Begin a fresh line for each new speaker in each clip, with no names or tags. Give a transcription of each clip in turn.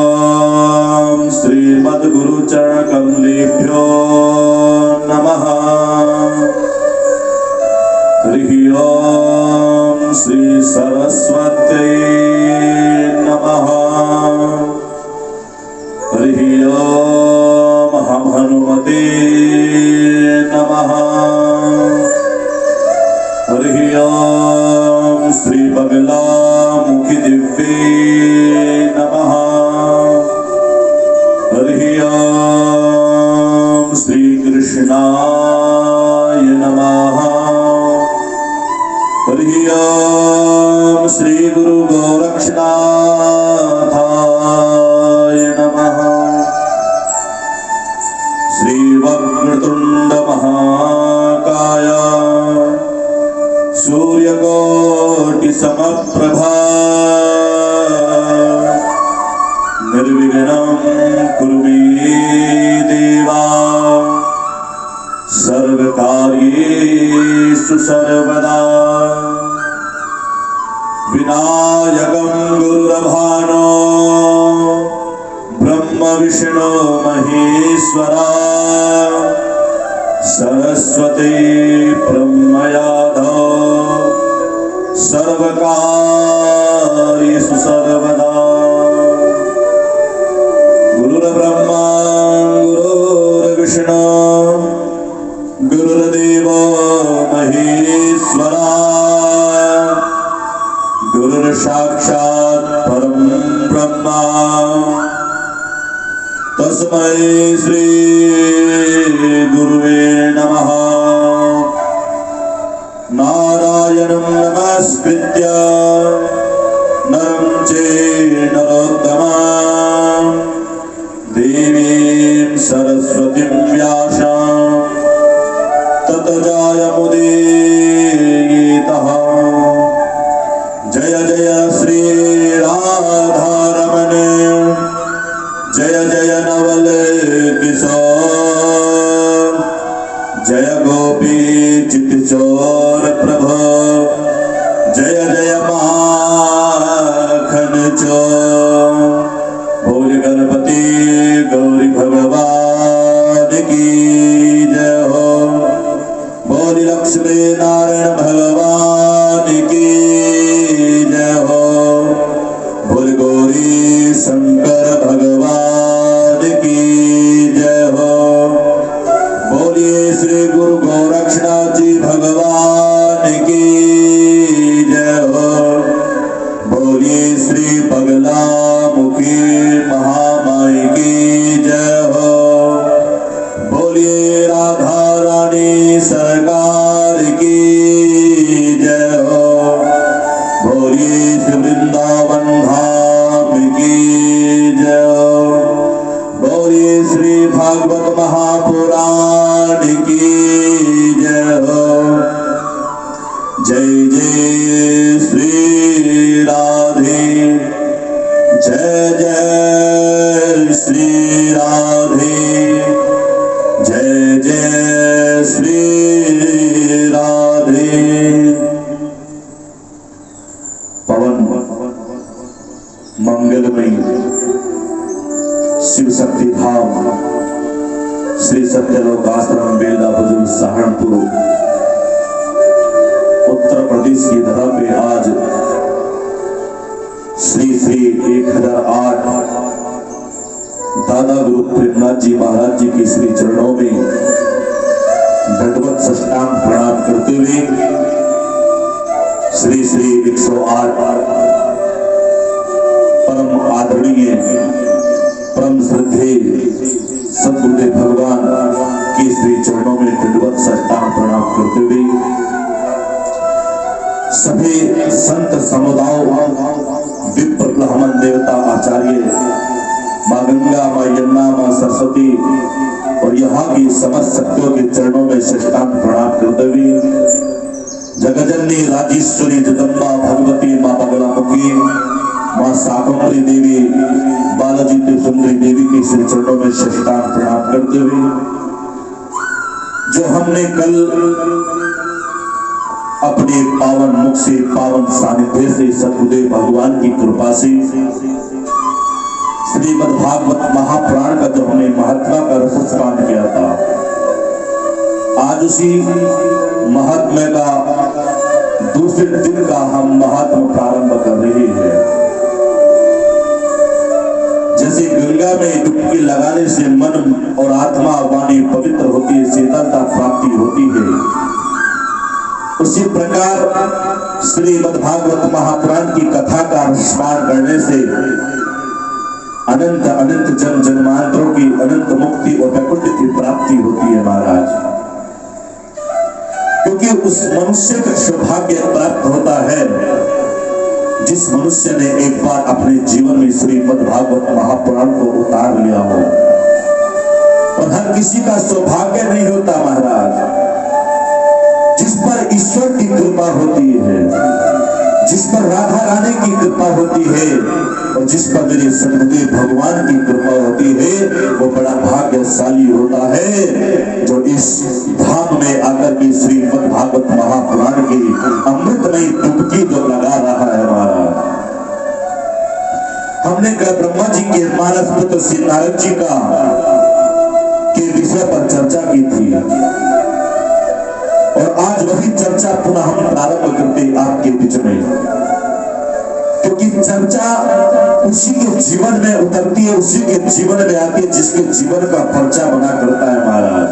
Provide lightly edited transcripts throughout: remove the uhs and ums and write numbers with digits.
ओम श्रीमद्गुरुचरणकमलेभ्यो नमः। हरि ओम श्री सरस्वत्यै नमः। हरि ओम हम हनुमते नमः। हरि ओम श्री बगलामुखि दिव्ये नमः। हरि ओम श्री कृष्णाय नमः। हरि ओम श्री गुरु गोरक्षनाथाय नमः। श्री वक्रतुंड महाकाय सूर्यकोटि समप्रभा निर्विघ्नं कुरु मे देवा सर्वकार्येषु सर्वदा। विनायकं गुरुरभानो ब्रह्म विष्णु महेश्वरा सरस्वती ब्रह्मयादौ सर्वकार्येषु सर्वदा। गुरुर्ब्रह्मा गुरुर्विष्णु गुरुर्देवो महेश्वरा गुरुर्साक्षात् परं ब्रह्म तस्मै श्री गुरुवे नमः। नारायणं नमस्कृत्य नरं चैव नरोत्तमं देवीं सरस्वतीं व्यासं ततो जयमुदीरयेत्। जय जय श्री राधारमण जय जय नवल किशोर जय गोपी चित्तचोर प्रभु जय जय माखन चोर। बोल गणपति गौरी भगवान की जय हो। बोल लक्ष्मी नारायण भगवान की जय हो। बोल गौरी शंकर भगवान की जय हो। बोलिए श्री गुरु गोरक्षनाथ जी भगवान की जय हो। बोलिए श्री बगलामुखी महामाई की जय हो। बोलिए राधा रानी सरकार की जय हो। बोलिए श्री वृंदावन धाम की जय हो। बोलिए श्री भागवत महापुराण की जय हो। जय जय श्री राधे जय जय श्री राधे जय जय श्री राधे। पवन मंगलमयी शिव शक्ति धाम श्री सत्यलोक आश्रम बेला बुजुर्ग सहारनपुर उत्तर प्रदेश की धरा पे आज श्री श्री 1008 दादा गुरु प्रेमनाथ जी महाराज जी के श्री चरणों में दंडवत साष्टांग प्रणाम करते हुए श्री श्री 108 परम आदरणीय परम श्रद्धेय सद्गुरुदेव भगवान के श्री चरणों में दंडवत साष्टांग प्रणाम करते हुए सभी संत समुदायों विप्र ब्राह्मण देवता आचार्य माँ गंगा माँ यमुना माँ सरस्वती और यहाँ की समस्त शक्तियों के चरणों में साष्टांग प्रणाम करते हुए जगजननी राजेश्वरी जगदम्बा भगवती माँ बगलामुखी माँ शाकंभरी देवी बालाजी त्रिपुरी देवी के श्री चरणों में साष्टांग प्रणाम करते हुए जो हमने कल अपने पावन मुख से पावन सानिध्य से सद्गुरुदेव भगवान की कृपा से श्री श्रीमद् भागवत महापुराण का जो हमने महात्मा का रसस्नान किया था, आज उसी महात्म्य का दूसरे दिन का हम महात्म प्रारंभ कर रहे हैं। जैसे गंगा में डुबकी लगाने से मन और आत्मा वाणी पवित्र होती है, शीतलता प्राप्ति होती है, उसी प्रकार श्रीमद् भागवत महापुराण की कथा का स्मरण करने से अनंत अनंत जन्म जन्मांतरों की अनंत मुक्ति और वैकुंठ की प्राप्ति होती है महाराज। क्योंकि उस मनुष्य का सौभाग्य प्राप्त होता है जिस मनुष्य ने एक बार अपने जीवन में श्रीमद् भागवत महापुराण को उतार लिया हो। और हर किसी का सौभाग्य नहीं होता महाराज। जिस पर ईश्वर की कृपा होती है, जिस पर राधा रानी की कृपा होती है और जिस पर मेरे सदगुरु भगवान की कृपा होती है, वो बड़ा भाग्यशाली होता है जो इस धाम में आकर के श्रीमद् भागवत महापुराण की अमृतमयी डुबकी जो लगा रहा है हमारा। हमने कल ब्रह्मा जी के मानस पुत्र श्री नारद जी का के विषय पर चर्चा की थी और आज वही चर्चा पुनः हम प्रारंभ करते आपके बीच में, क्योंकि चर्चा उसी के जीवन में उतरती है, उसी के जीवन में आती है जिसके जीवन का पर्चा बना करता है महाराज।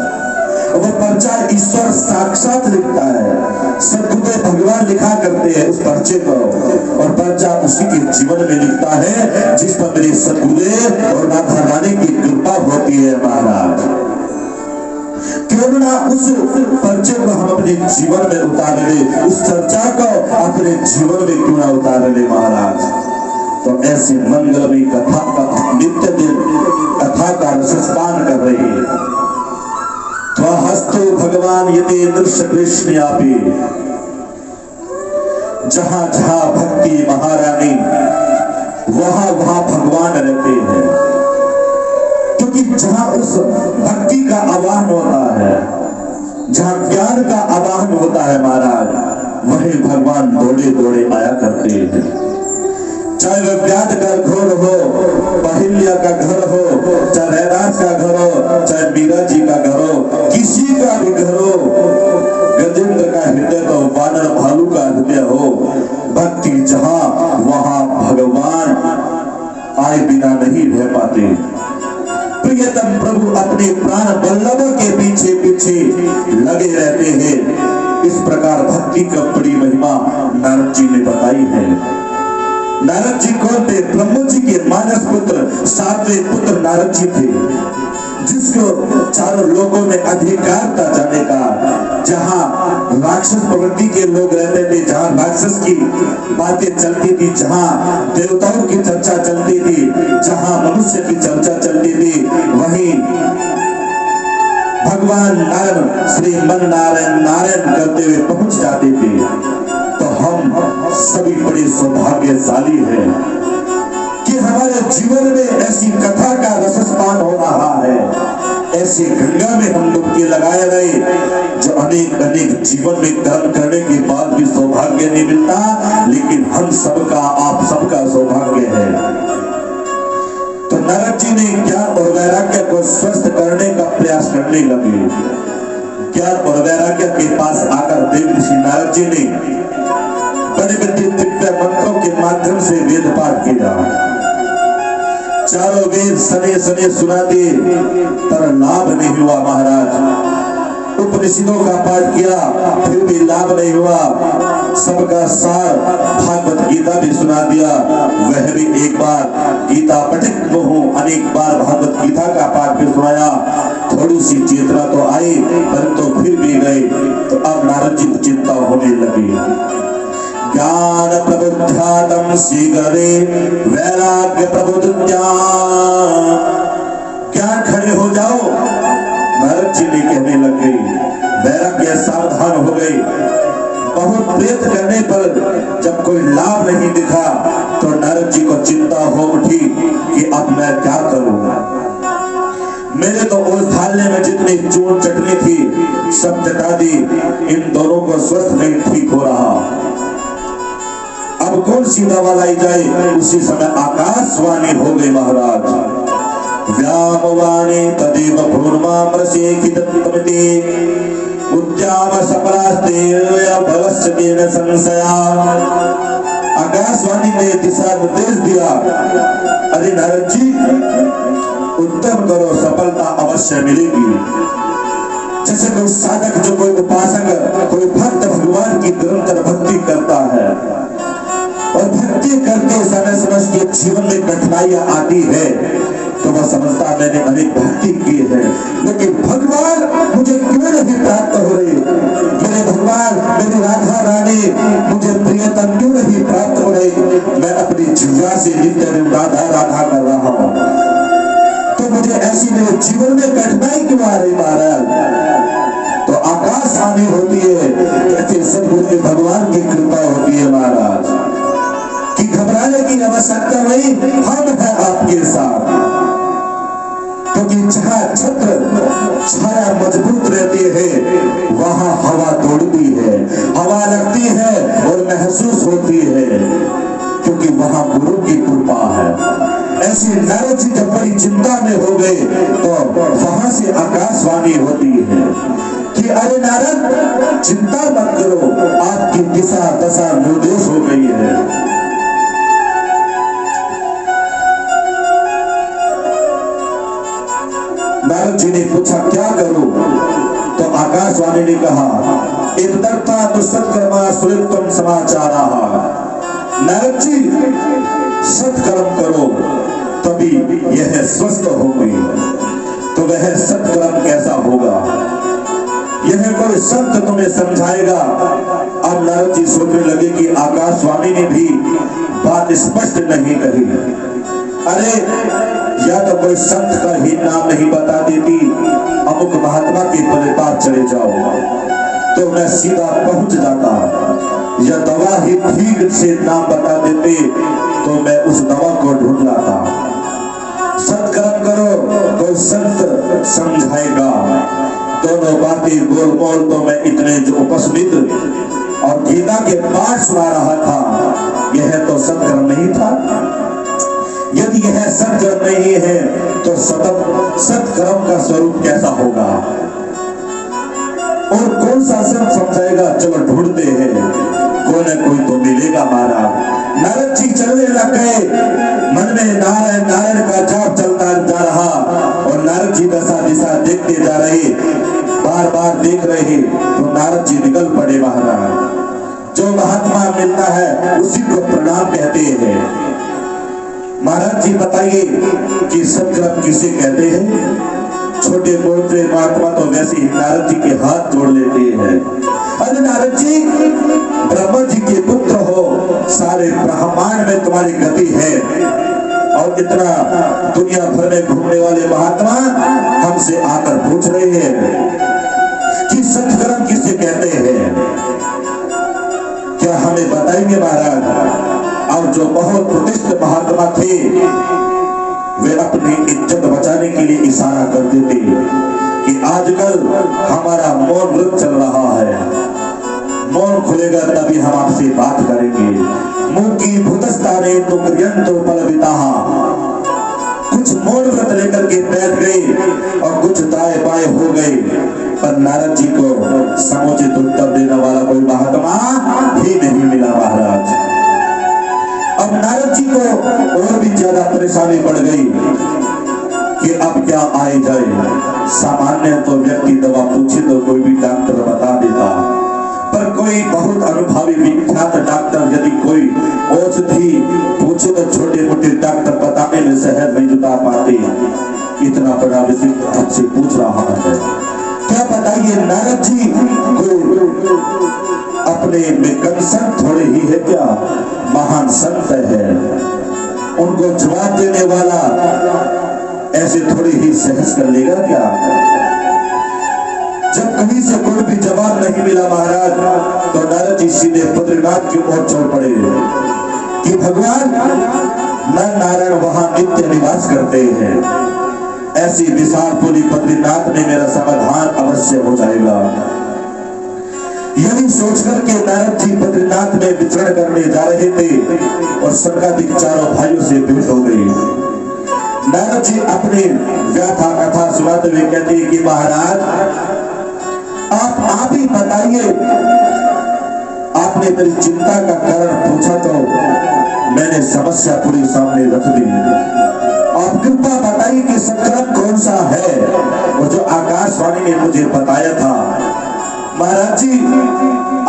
और वो पर्चा ईश्वर साक्षात लिखता है, सदगुरु भगवान लिखा करते हैं उस पर्चे को, और पर्चा उसी के जीवन में लिखता है जिस पर मेरे सदगुरु और राधा रानी की कृपा होती है महाराज। क्यों ना उस पर्चे को हम अपने जीवन में उतार ले, उस चर्चा को अपने जीवन में क्यों ना उतार ले महाराज। तो ऐसे मंगलमयी कथा का नित्य दिन कथा का रसस्नान कर रहे हैं। तो हस्तो भगवान यदि दृश्य कृष्ण आपे, जहां जहां भक्ति महारानी वहां वहां भगवान रहते हैं। क्योंकि जहां उस भक्ति का आवाहन होता है, जहां ज्ञान का आवाहन होता है महाराज, वही भगवान दौड़े दौड़े आया करते हैं। चाहे वह व्याध का घर हो, पहिल्या का घर हो, चाहे रैदास का घर हो, चाहे मीरा जी का घर हो, किसी का भी घर हो, गजेंद्र का हृदय तो वानर भालू का हृदय हो, भक्ति जहां वहां भगवान आए बिना नहीं रह पाते। प्रियतम प्रभु अपने प्राण वल्लभों के पीछे पीछे लगे रहते हैं। इस प्रकार भक्ति का बड़ी महिमा नारद जी ने बताई है। नारद जी कौन थे? ब्रह्मा जी के मानस पुत्र, सातवें पुत्र नारद जी थे, जिसको चारों लोगों में अधिकार था जाने का। जहां राक्षस प्रवृत्ति के लोग रहते थे, जहां राक्षस की बातें चलती थी, जहां देवताओं की चर्चा चलती थी, जहां मनुष्य की चर्चा चलती थी, वहीं भगवान नारायण श्री मन नारायण नारायण करते हुए पहुंच जाते थे। तो हम सभी बड़े सौभाग्यशाली हैं कि हमारे जीवन में ऐसी कथा का रसस्नान हो रहा है, ऐसे गंगा में हम डुबकी लगाए रहे जो अनेक अनेक जीवन में कर्म करने के बाद भी सौभाग्य नहीं मिलता, लेकिन हम सबका आप सबका सौभाग्य है। तो नारद जी ने ज्ञान और वैराग्य को स्वस्थ करने का प्रयास करने लगे। ज्ञान और वैराग्य के पास आकर देव ऋषि नारद जी ने बड़े बड़े दिव्य मंत्रों के माध्यम से वेद पाठ किया। चारों वेद सने सने सुनाते पर लाभ नहीं हुआ महाराज। उपनिषदों का पाठ किया फिर भी लाभ नहीं हुआ। सबका सार भागवत गीता भी सुना दिया, वह भी एक बार गीता पठित हूँ, अनेक बार भागवत गीता का पाठ भी सुनाया। थोड़ी सी चेतना तो आई परंतु तो फिर भी गए। तो अब नारद जी को चिंता होने लगी। ज्ञान प्रबुद्ध्यातम शीघ्रे वैराग्य प्रबुद्ध्या, ज्ञान खड़े हो जाओ, नारद जी ने कहने लग गई। वैराग्य सावधान हो गई। बहुत प्रयत्न करने पर जब कोई लाभ नहीं दिखा तो नारद जी को चिंता हो उठी कि अब मैं क्या करूंगा। मेरे तो ओस ढालने में जितनी चून चटनी थी सब चटा दी, इन दोनों को स्वस्थ नहीं ठीक हो रहा। अब कौन सी दवा लाई जाए? उसी समय आकाशवाणी हो गई महाराज। सर्वाणि तदेव भूर्मामृषे किदन्तमिति उद्याम सपरास्ते भवस्य केन संशया। आकाशवाणी ने दिशा निर्देश दिया, अरे नारद जी उत्तम करो, सफलता अवश्य मिलेगी। जैसे कोई साधक, जो कोई उपासक, कोई भक्त भगवान की निरंतर भक्ति करता है और भक्ति करते समय समझ के जीवन में कठिनाइयां आती है तो वह समझता है मैंने अनेक भक्ति की है, लेकिन भगवान मुझे क्यों नहीं प्राप्त हो रही, मेरे भगवान, मेरी राधा रानी मुझे प्रियतम क्यों नहीं प्राप्त हो रही, मैं अपनी जिह्वा से नित्य राधा राधा कर रहा हूँ, तो मुझे ऐसी मेरे जीवन में कठिनाई क्यों आ रही महाराज। तो आकाशवाणी होती है, कहते सदगुरु के भगवान की कृपा होती है महाराज, कि घबराने की आवश्यकता नहीं, हम हैं आपके साथ। क्योंकि जहाँ छत्र छाया मजबूत रहती है वहाँ हवा दौड़ती है, हवा लगती है और महसूस होती है, क्योंकि वहाँ गुरु की कृपा है। ऐसी नारद जी जब बड़ी चिंता में हो गए तो वहां से आकाशवाणी होती है कि अरे नारद चिंता मत करो, आपकी दिशा दशा निर्देश हो गई है। नारद जी ने पूछा क्या करूं, तो आकाशवाणी ने कहा इतदर्था तो सत्कर्मा सुरित्वम समाचारा। नारद जी सत्कर्म करो तभी यह स्वस्थ होगी। तो वह सत्कर्म कैसा होगा, यह कोई संत तुम्हें समझाएगा। अब नारद जी सोचने लगे कि आकाशवाणी ने भी बात स्पष्ट नहीं कही, अरे या तो कोई संत का ही नाम नहीं बता देती, अमुक महात्मा के पास चले जाओ तो मैं सीधा पहुंच जाता, या दवा ही ठीक से नाम बता देते तो मैं उस दवा को ढूंढ लाता। सत्कर्म करो कोई संत समझाएगा, दोनों बातें गोलमोल तो मैं इतने जो उपस्थित और गीता के पाठ सुना रहा था, यह तो सत्कर्म नहीं था। यदि यह सत्कर्म नहीं है तो सत्कर्म का स्वरूप कैसा होगा, और कौन सा संत समझाएगा। चलो ढूंढते हैं, कोई न कोई तो मिलेगा महाराज। नारद जी चलने लग गए, मन में नारायण नारायण का जाप चलता जा रहा और नारद जी दशा दिशा देखते जा रहे, बार बार देख रहे तो नारद जी निकल पड़े महाराज। जो महात्मा मिलता है उसी को प्रणाम कहते हैं। महाराज जी बताइए कि सत्कर्म किसे कहते हैं। छोटे मोटे महात्मा तो वैसे ही नारद जी के हाथ जोड़ लेते हैं। अरे नारद जी ब्रह्मा जी के पुत्र हो, सारे ब्रह्मांड में तुम्हारी गति है, और इतना दुनिया भर में घूमने वाले महात्मा हमसे आकर पूछ रहे हैं कि सत्कर्म किसे कहते हैं, क्या हमें बताएंगे महाराज। और जो बहुत प्रतिष्ठित महात्मा थे वे अपनी इज्जत बचाने के लिए इशारा करते थे कि आजकल हमारा मौन व्रत चल रहा है, मौन खुलेगा तभी हम आपसे बात करेंगे। मुंह की भूतस्थाने तो क्रियंतो फलविताहा। कुछ मौन व्रत लेकर के बैठ गए और कुछ दाएं बाएं हो गए, पर नारद जी को समुचित उत्तर देने वाला कोई महात्मा ही नहीं मिला महाराज। अब नारद जी को और भी ज्यादा परेशानी बढ़ गई कि अब क्या आए जाए। सामान्य तो व्यक्ति दवा पूछे तो कोई भी डॉक्टर बता देता, पर कोई बहुत अनुभवी विख्यात डॉक्टर यदि कोई औषधि पूछे तो छोटे मोटे डॉक्टर बताने में सहज नहीं जुटा पाते। इतना बड़ा विषय से पूछ रहा है, क्या बताइए नारद जी को अपने में कंसर्न थोड़े ही है क्या, महान संत है, उनको जवाब देने वाला ऐसे थोड़ी ही सहज कर लेगा क्या। जब कहीं से कोई भी जवाब नहीं मिला महाराज तो नारद जी सीधे बद्रीनाथ की ओर चल पड़े कि भगवान नर नारायण वहां नित्य निवास करते हैं, ऐसी विशाल पूरी बद्रीनाथ में मेरा समाधान अवश्य हो जाएगा। यही सोचकर के नारद जी बद्रीनाथ में विचरण करने जा रहे थे और संगादिक चारों भाइयों से भेंट हो गई। नारद जी अपनी व्याथा कथा सुनाते हुए कहते हैं कि महाराज आप ही बताइए, आपने मेरी चिंता का कारण पूछा तो मैंने समस्या पूरी सामने रख दी। आप कृपा बताइए कि संक्रमण कौन सा है, और जो आकाशवाणी ने मुझे बताया था। महाराज जी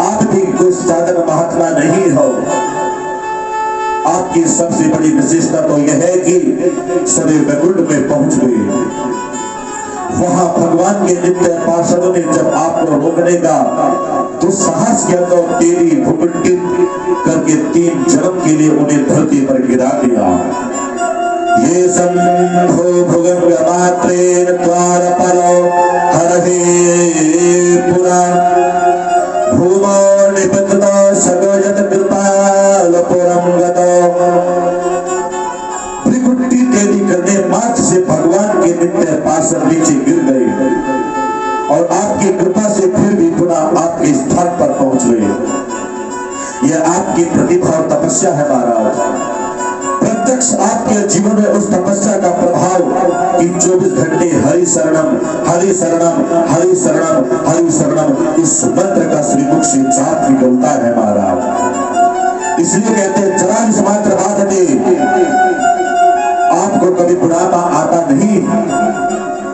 आप भी कोई साधन महात्मा नहीं हो, आपकी सबसे बड़ी विशेषता तो यह है कि सदैव वैकुंठ में पहुंच गए। वहां भगवान के नित्य पार्षदों ने जब आपको रोकने का दुस्साहस किया तो तेरी भुकुंडित करके 3 जन्म के लिए उन्हें धरती पर गिरा दिया। ये संभो भुगंग मात्रेन द्वार परो हरहे पुरा भूमो निपततो सगोजत कृपाल पुरम गतो। भ्रिकुटी तेरी करने मात्र से भगवान के नित्य पार्षद नीचे गिर गए और आपकी कृपा से फिर भी पुनः आपके स्थान पर पहुंच गए। यह आपकी प्रतिभा और तपस्या है महाराज। प्रत्यक्ष आपके जीवन में उस तपस्या का प्रभाव कि 24 घंटे हरि शरणम हरि शरणम हरि शरणम हरि शरणम इस मंत्र का श्रीमुख से जाप निकलता है महाराज। इसलिए कहते हैं चरालिस मात्र बाधते, आपको कभी बुढ़ापा आता नहीं।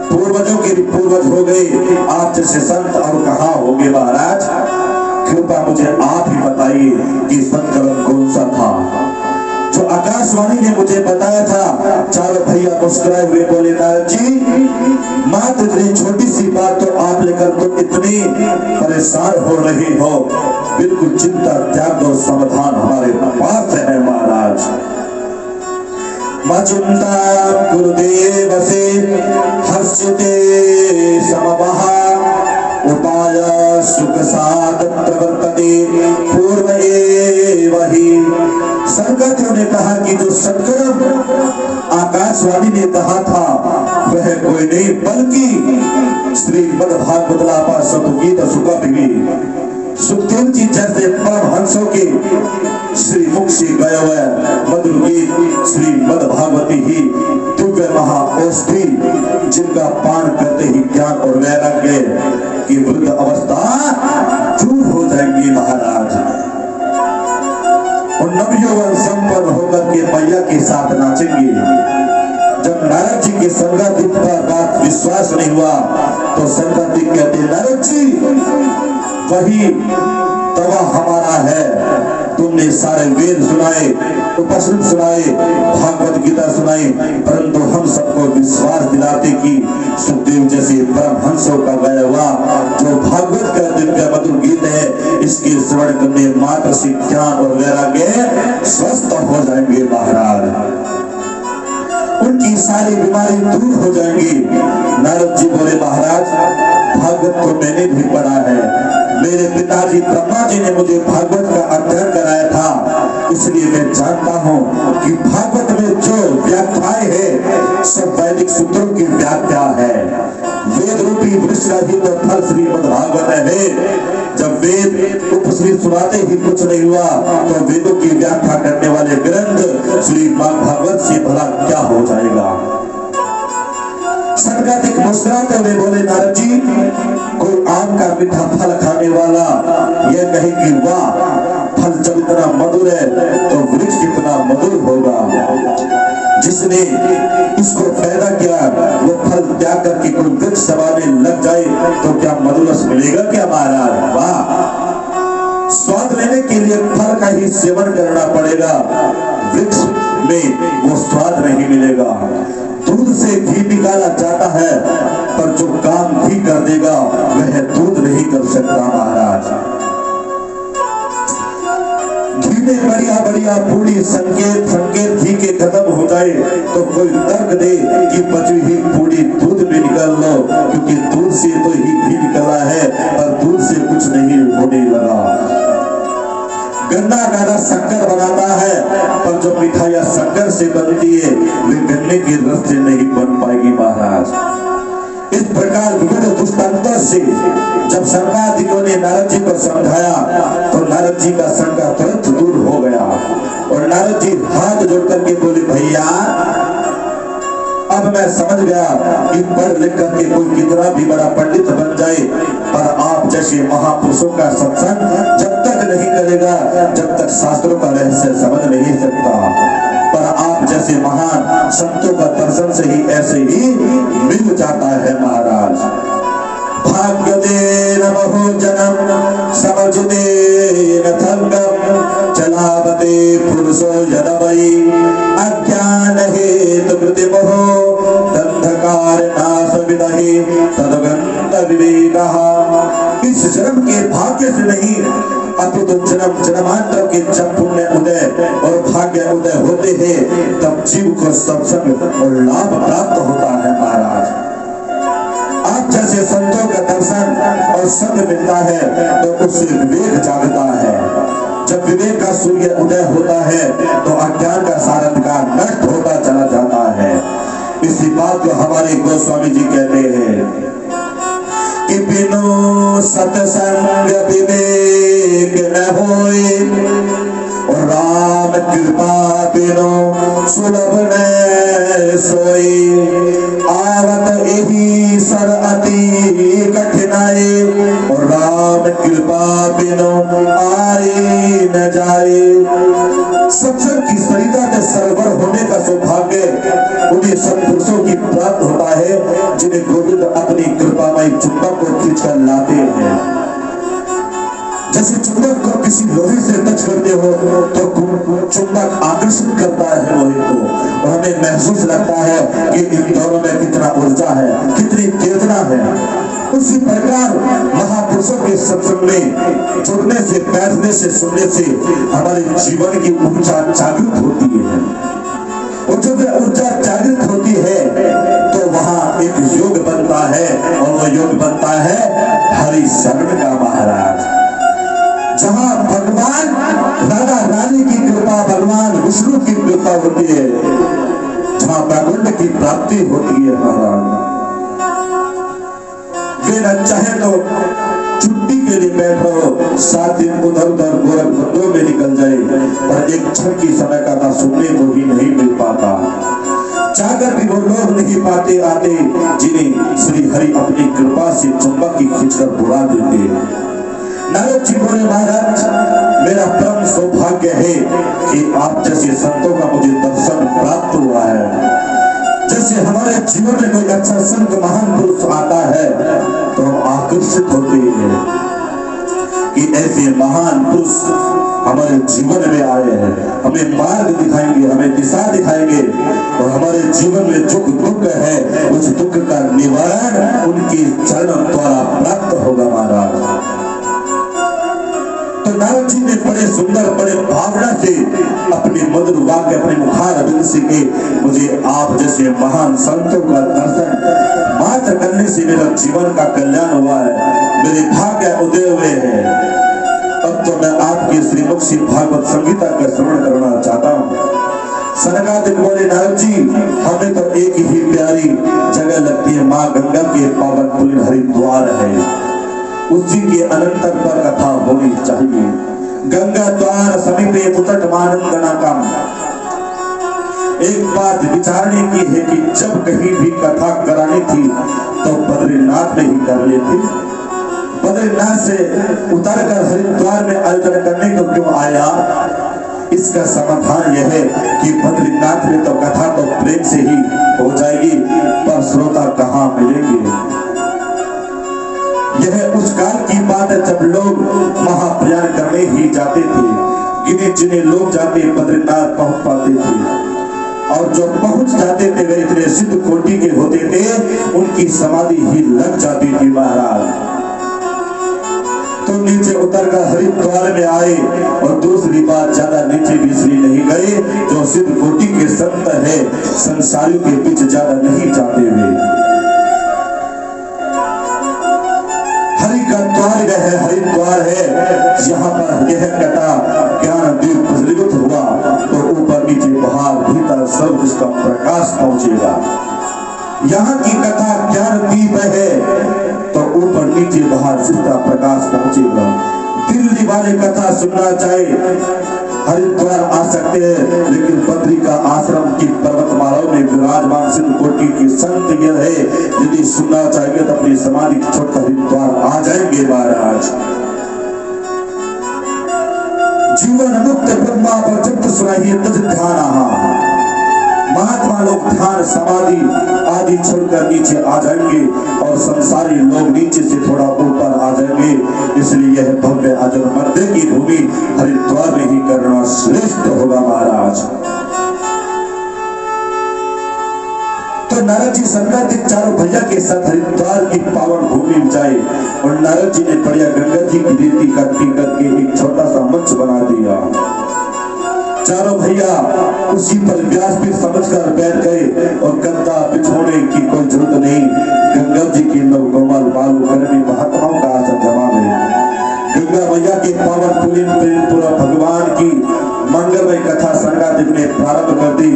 पूर्वजों के पूर्वज हो गए, आप जैसे संत और कहां हो गए महाराज। कृपा मुझे आप ही बताइए कि संकल्प कौन सा था जो आकाशवाणी ने मुझे बताया था। चारों भैया मुस्कुराए हुए बोले नारद जी मात्र इतनी छोटी सी बात तो आप लेकर तुम इतनी परेशान हो रही हो, बिल्कुल चिंता त्याग दो, समाधान हमारे पास है महाराज। चिंता गुरुदेव से हर्षते समवहा उपाय सुख साध प्रवर्तते पूर्व वही। संगतियों ने कहा कि जो संकल्प आकाशवाणी ने कहा था वह कोई नहीं बल्कि श्रीमद्भागवत सतुगीत सुखदेवी सुखदेव जी जैसे परमहंसों के श्री मुख से गया हुआ मधुर गीत श्रीमद्भागवती ही दिव्य महाऔषधि जिनका पान करते ही ज्ञान और वैराग्य की वृद्ध अवस्था दूर हो जाएंगी महाराज, और नवयौवन संपन्न होकर के मैया के साथ नाचेंगे। जब नारद जी के संगति पर बात विश्वास नहीं हुआ तो संगति कहते नारद जी वही तवा हमारा है। तुमने सारे वेद सुनाए, उपनिषद सुनाए, भागवत गीता सुनाई, परंतु हम सबको विश्वास दिलाते कि सुखदेव जैसे परमहंसों का गाया हुआ जो भागवत का दिव्य मधुर गीत है, इसके श्रवण करने मात्र से ज्ञान और वैराग्य स्वस्थ हो जाएंगे महाराज, उनकी सारी बीमारी दूर हो जाएंगी। नारद जी बोले महाराज भागवत तो मैंने भी पढ़ा है, मेरे पिताजी ब्रह्मा जी ने मुझे भागवत का अध्ययन कराया था, इसलिए मैं जानता हूँ कि भागवत में जो व्याख्याएं है सब वैदिक सूत्रों की व्याख्या है। वेद रूपी वृषरहित फल श्रीमद्भागवत है। जब वेद उपनिषद सुनाते ही कुछ नहीं हुआ तो वेदों की व्याख्या करने वाले ग्रंथ श्रीमद्भागवत से भला क्या हो जाएगा। संगतिक मुस्कुराते हुए बोले नारद जी कोई आम का मीठा फल खाने वाला यह कहे कि वाह फल जब इतना मधुर है तो वृक्ष कितना मधुर होगा। जिसने इसको पैदा किया वो फल त्याग करके कोई वृक्ष समाने लग जाए तो क्या मधुरस मिलेगा क्या महाराज। वाह स्वाद लेने के लिए फल का ही सेवन करना पड़ेगा, वृक्ष में वो स्वाद नहीं मिलेगा। दूध से घी निकाला जाता है पर जो काम घी कर देगा वह दूध नहीं कर सकता महाराज। घी में बढ़िया बढ़िया पूरी संकेत घी के खत्म हो जाए तो कोई तर्क दे कि बची हुई पूरी दूध में निकाल लो, क्योंकि दूध से तो ही घी निकला है पर दूध से कुछ नहीं होने लगा। गन्ना का रस शक्कर बनाता है पर जो मिठाइयां शक्कर से बनती है वे गन्ने के रस से नहीं बन पाएगी महाराज। इस प्रकार विविध दृष्टांतों से जब शंकादिकों ने नारद जी को समझाया तो नारद जी का शंका तुरंत दूर हो गया और नारद जी हाथ जोड़ करके बोले भैया अब मैं समझ गया कि पढ़ लिख करके कोई कितना भी बड़ा पंडित बन जाए, पर आप जैसे महापुरुषों का सत्संग जब तक नहीं करेगा, जब तक शास्त्रों का रहस्य समझ नहीं सकता। पर आप जैसे महान संतों का दर्शन से ही ऐसे ही मिल जाता है महाराज। भाग्य दे नमो जन्म समझते न थंगम चलावते पुरुषो यदवै अज्ञान हेतु कृतिमोह अंधकार नाश विदहि तदगंत विवेकः। इस जन्म के भाग्य से नहीं अपितु जन्म जन्मांतर के जब पुण्य उदय और भाग्य उदय होते हैं तब जीव को सत्संग और लाभ प्राप्त होता है महाराज। आप जैसे संतों का दर्शन और संग मिलता है तो उससे विवेक जागता है। जब विवेक का सूर्य उदय होता है तो अज्ञान का सारा अंधकार नष्ट होता चला जाता है। इसी बात को हमारे गोस्वामी जी कहते हैं कि बिनु सत्संग विवेक न होए और राम कृपा बिनु सुलभ न सोई। आवत यही सर अति कठिनाई और राम कृपा बिनु आए न जाए। सत्संग की सरिता के सरवर होने का सौभाग्य उन्हें सत्पुरुषों की प्राप्त होता है जिन्हें गोविंद अपनी कृपामय चुंबक को खींचकर लाते हैं। जैसे चुंबक को किसी लोहे से टच करते हो तो चुंबक आकर्षित करता है लोहे को और हमें महसूस लगता है कि इन दोनों में कितना ऊर्जा है, कितनी चेतना है। उसी प्रकार महापुरुषों के सत्संग में जुड़ने से, बैठने से, सुनने से हमारे जीवन की ऊर्जा जागृत होती है। और जब ऊर्जा जागृत होती है तो वहां एक योग बनता है और वो योग बनता है हरि शरण का महाराज। जहां भगवान राधा रानी की कृपा, भगवान विष्णु की कृपा होती है, जहां वैकुंठ की प्राप्ति होती है महाराज। वे न चाहे तो छुट्टी के लिए बैठो, 7 दिन उधर उधर गोरखपुर में निकल जाए, पर एक क्षण की समय का ना सुनने को ही नहीं मिल पाता। जाकर भी वो लोग नहीं पाते आते जिन्हें श्री हरि अपनी कृपा से चुंबक की खींचकर बुला देते। नारद जी बोले महाराज मेरा परम सौभाग्य है कि आप जैसे संतों का मुझे दर्शन प्राप्त हुआ है। जैसे हमारे जीवन में कोई अच्छा संत महान पुरुष आता है तो हम आकर्षित होते हैं कि ऐसे महान पुरुष हमारे जीवन में आए हैं, हमें मार्ग दिखाएंगे, हमें दिशा दिखाएंगे और हमारे जीवन में जो दुख है उस दुख का निवारण उनके चरणों द्वारा प्राप्त होगा महाराज। तो नारद जी ने बड़े सुंदर, बड़े भावना से अपने मधुर वाक्य, अपने मुखारविंद से के मुझे आप जैसे महान संतों का दर्शन मात्र करने से मेरा जीवन का कल्याण हुआ है, मेरे भाग्य उदय हुए हैं। अब तो मैं आपके श्रीमुख से भागवत संगीता का श्रवण करना चाहता हूँ। सनकादिक बोले नारद जी हमें तो एक ही प्यारी जगह लगती है, माँ गंगा के पावन पुलिन हरिद्वार है, उसी के अनंतर पर कथा होनी चाहिए। गंगा द्वार समीपे पुतट मानंदनाकम। एक बात विचारने की है कि जब कहीं भी कथा करानी थी तो बद्रीनाथ में ही कर लेती। बद्रीनाथ से उतरकर हरिद्वार में आयोजन करने को क्यों आया? इसका समाधान यह है कि बद्रीनाथ में तो कथा तो प्रेम से ही हो जाएगी, पर श्रोता कहाँ मिलेंगे? यह उस काल की बात है जब लोग महाप्रयाण करने ही जाते थे, गिने जिन्हें लोग जाते बद्रीनाथ पहुंच पाते थे और जो पहुंच जाते थे वे इतने सिद्ध कोटि के होते थे उनकी समाधि ही लग जाती थी महाराज। तो नीचे उतरकर हरिद्वार में आए और दूसरी बात ज्यादा नीचे भी इसलिए नहीं गए, जो सिद्ध कोटि के संत है संसारियों के बीच ज्यादा नहीं जाते हुए द्वार है, हरिद्वार है, यहाँ पर यह कथा ज्ञान दीप प्रज्वलित हुआ तो ऊपर नीचे बाहर भीतर सब इसका प्रकाश पहुंचेगा। यहाँ की कथा ज्ञान दीप है तो ऊपर नीचे बाहर जिसका प्रकाश पहुंचेगा। दिल्ली वाले कथा सुनना चाहे हरिद्वार आ सकते हैं, लेकिन बद्री का आश्रम की पर्वतमालाओं में विराजमान सिद्ध कोटि के संत यह है, यदि सुनना चाहिए तो अपनी समाधि छोड़कर हरिद्वार आ जाएंगे महाराज। जीवन मुक्त ब्रह्मा पर जब सुनाइए तज ध्यान। महात्मा लोग ध्यान समाधि आदि छोड़कर नीचे आ जाएंगे और संसारी लोग नीचे से थोड़ा ऊपर आ जाएंगे। इसलिए यह भव्य अजर मर्दे की भूमि हरिद्वार में ही करना श्रेष्ठ होगा महाराज। तो नारद जी संगादिक चारों भैया के साथ हरिद्वार की पावन भूमि में जाए और नारद जी ने बढ़िया गंगा जी की रीति करती करके एक छोटा सा मंच बना दिया। चारों भैया उसी पर व्यासपीठ समझकर बैठ गए और गद्दा बिछोने की कोई जरूरत नहीं। गंगा जी के नव कोमल बालू कर्मी महात्माओं का आसन जमा गए। गंगा मैया के पावन पुलिन प्रेमपुरा भगवान की मंगलमय कथा संगादिक ने प्रारंभ कर दी।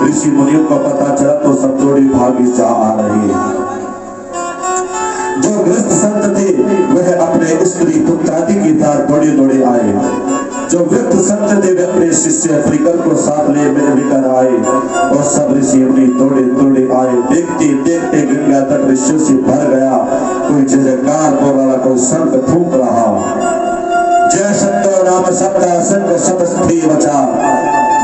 ऋषि मुनियों को पता चला तो सब जोड़ी भागी जा आ रही है। जो गृहस्थ संत थे वह अपने स्त्री पुत्र आदि की साथ दौड़े दौड़े आए। जो वृद्ध संत थे वे अपने शिष्य परिकर को साथ लेकर आए और सब ऋषि अपनी दौड़े दौड़े आए। देखते देखते गंगा तट ऋषियों से भर गया। कोई जयकार बोल रहा, कोई संत फूंक रहा। जय शब्द नाम शब्द संग शब्द बचा।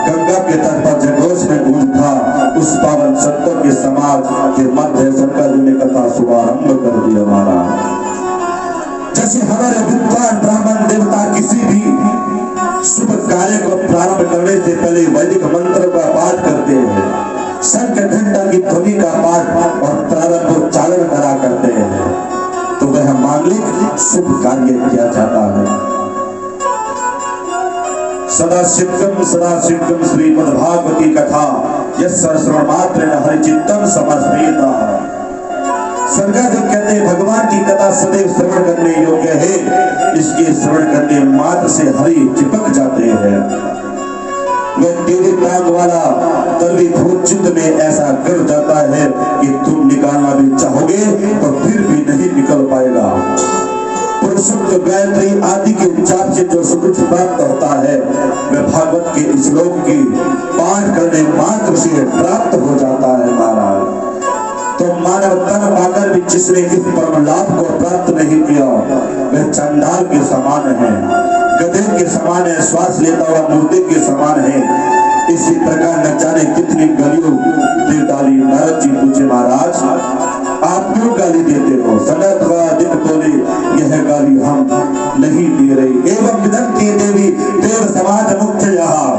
गंगा के तट पर जयघोष में गूंज था। उस पावन संतों के समाज के मध्य शंकर ने कथा शुभारंभ कर दिया महाराज। जैसे हमारे विद्वान ब्राह्मण देवता किसी भी शुभ कार्य को प्रारंभ करने से पहले वैदिक मंत्र का पाठ करते हैं, शंख घंटा की ध्वनि का पाठ और प्रारंभोच्चारण करा करते हैं, तो वह मांगलिक शुभ कार्य किया जाता है। सदाशिवम सदाशिवम श्रीमद्भागवती कथा यस्य श्रवण मात्र हरिचित्तम समर्पयेत्। संगादिक कहते हैं भगवान की कथा सदैव श्रवण करने योग्य है। इसके श्रवण करने मात्र से हरि चिपक जाते हैं। वह तेरे प्राण वाला तभी भूत चित्त में ऐसा कर जाता है कि तुम निकालना भी चाहोगे तो फिर भी नहीं निकल पाएगा। पुरुषोक्त गायत्री आदि के उच्चार से जो सुख प्राप्त होता है वह भागवत के श्लोक की पाठ करने मात्र से प्राप्त हो जाता है महाराज। तो मानव तन पाकर भी जिसने इस परम लाभ को प्राप्त नहीं किया वह चंडाल के समान है, गधे के समान है, श्वास लेता हुआ मुर्दे के समान है। इसी प्रकार न जाने कितनी गालियों दे डाली। नारद जी पूछे महाराज आप क्यों गाली देते हो? सनत बोले यह गाली हम नहीं दे रहे। एवं विदंती देवी देव समाज मुख्य यहाँ।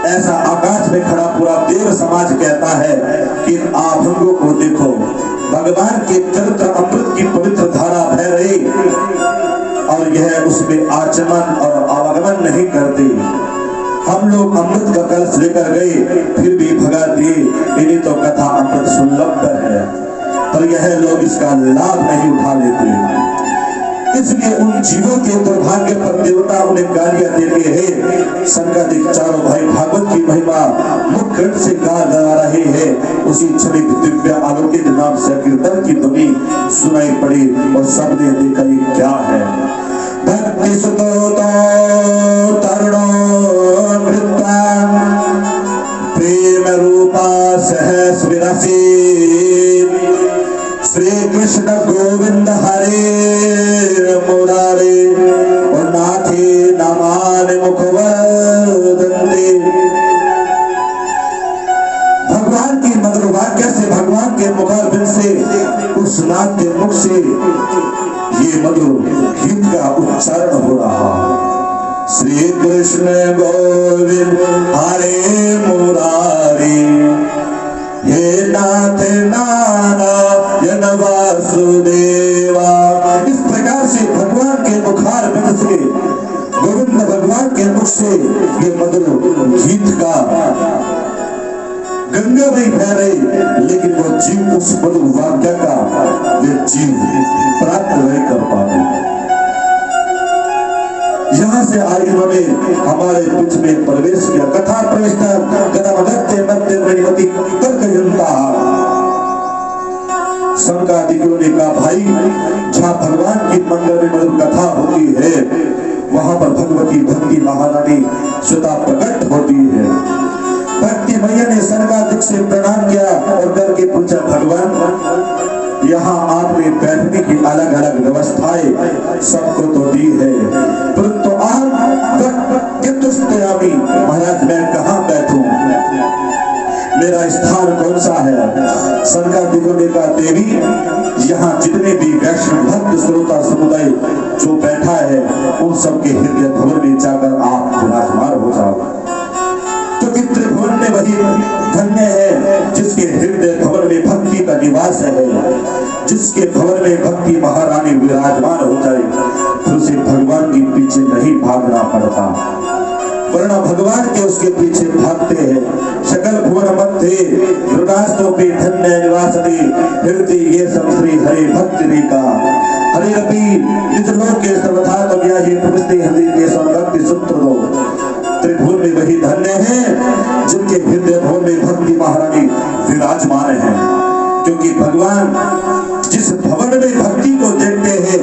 ऐसा आकाश में खड़ा पूरा देव समाज कहता है कि आभंगों को देखो, भगवान के चरित्र अमृत की पवित्र धारा बह रही और यह उसमें आचमन और आवागमन नहीं करते। हम लोग अमृत का कलश लेकर गए फिर भी भगा दिए। इन्हीं तो कथा अमृत सुलभ है, पर यह लोग इसका लाभ नहीं उठा लेते। इसलिए उन जीवों के दुर्भाग्य पर देवता उन्हें गालियां देते हैं। संगादिक चारों भाई भागवत की महिमा मुख्य कंठ से गा रहे हैं। उसी क्षणिक दिव्य अलौकिक नाम से कीर्तन की ध्वनि सुनाई पड़ी और सबने देखा ये क्या है। भक्ति सुतो तरुणो प्रेम रूपा सहस विरसी श्री कृष्ण गोविंद हरे मुरारे और नाथे नमानि मुखवदन्ति। भगवान की मधुर वाक्य से, भगवान के मुखारबिंद से, उस नाथ के मुख से ये मधुर गीत का उच्चारण हो रहा। श्री कृष्ण गोविंद हरे मुरारी हे नाथ नारायण वासुदेवा। इस प्रकार से भगवान के मुखारबिंद से, गोविंद भगवान के मुख से ये मधुर गीत का गंगा नहीं बह रही, लेकिन वो जीव उस मधुर वाक्य का वे जीव प्राप्त नहीं कर पाते। यहाँ से आगे इन्होंने हमारे बीच में प्रवेश किया। कथा प्रविष्टा कदमगत्य मध्य मणिमती तर्कयन्ता। संगादिकों ने कहा भाई जहाँ भगवान की मंगल में मधुर कथा होती है वहां पर भगवती भक्ति महारानी स्वतः प्रकट होती है। भक्ति मैया ने सरकार से प्रणाम किया और करके पूछा, भगवान यहाँ आपने बैठने की अलग अलग व्यवस्थाएं सबको तो दी है, परंतु आप कितुष्टयामी, महाराज मैं कहाँ बैठूं, मेरा स्थान कौन सा है। सरकार दिखोने का देवी, यहाँ जितने भी वैष्णव भक्त श्रोता समुदाय जो बैठा है उन सबके हृदय भवन में जाकर आप विराजमान हो जाओ। क्योंकि त्रिभुवन में वही धन्य है जिसके हृदय भवन में भक्ति का निवास है, जिसके भवन में भक्ति महारानी विराजमान हो जाए, फिर उसे भगवान के पीछे नहीं भागना पड़ता, वरना भगवान के उसके पीछे भागते हैं। सकल भुवन मध्य मृगास्तोपि धन्य निवासते हृदय ये संश्री हरे भक्ति रेखा हरे रपि निज लोक के सर्वथा तो व्याही पुरुषते हृदय के संभक्ति सूत्र दो। त्रिभुवन में वही धन्य है जिनके हृदय भवन में भक्ति महारानी विराजमान है, क्योंकि भगवान जिस भवन में भक्ति को देखते हैं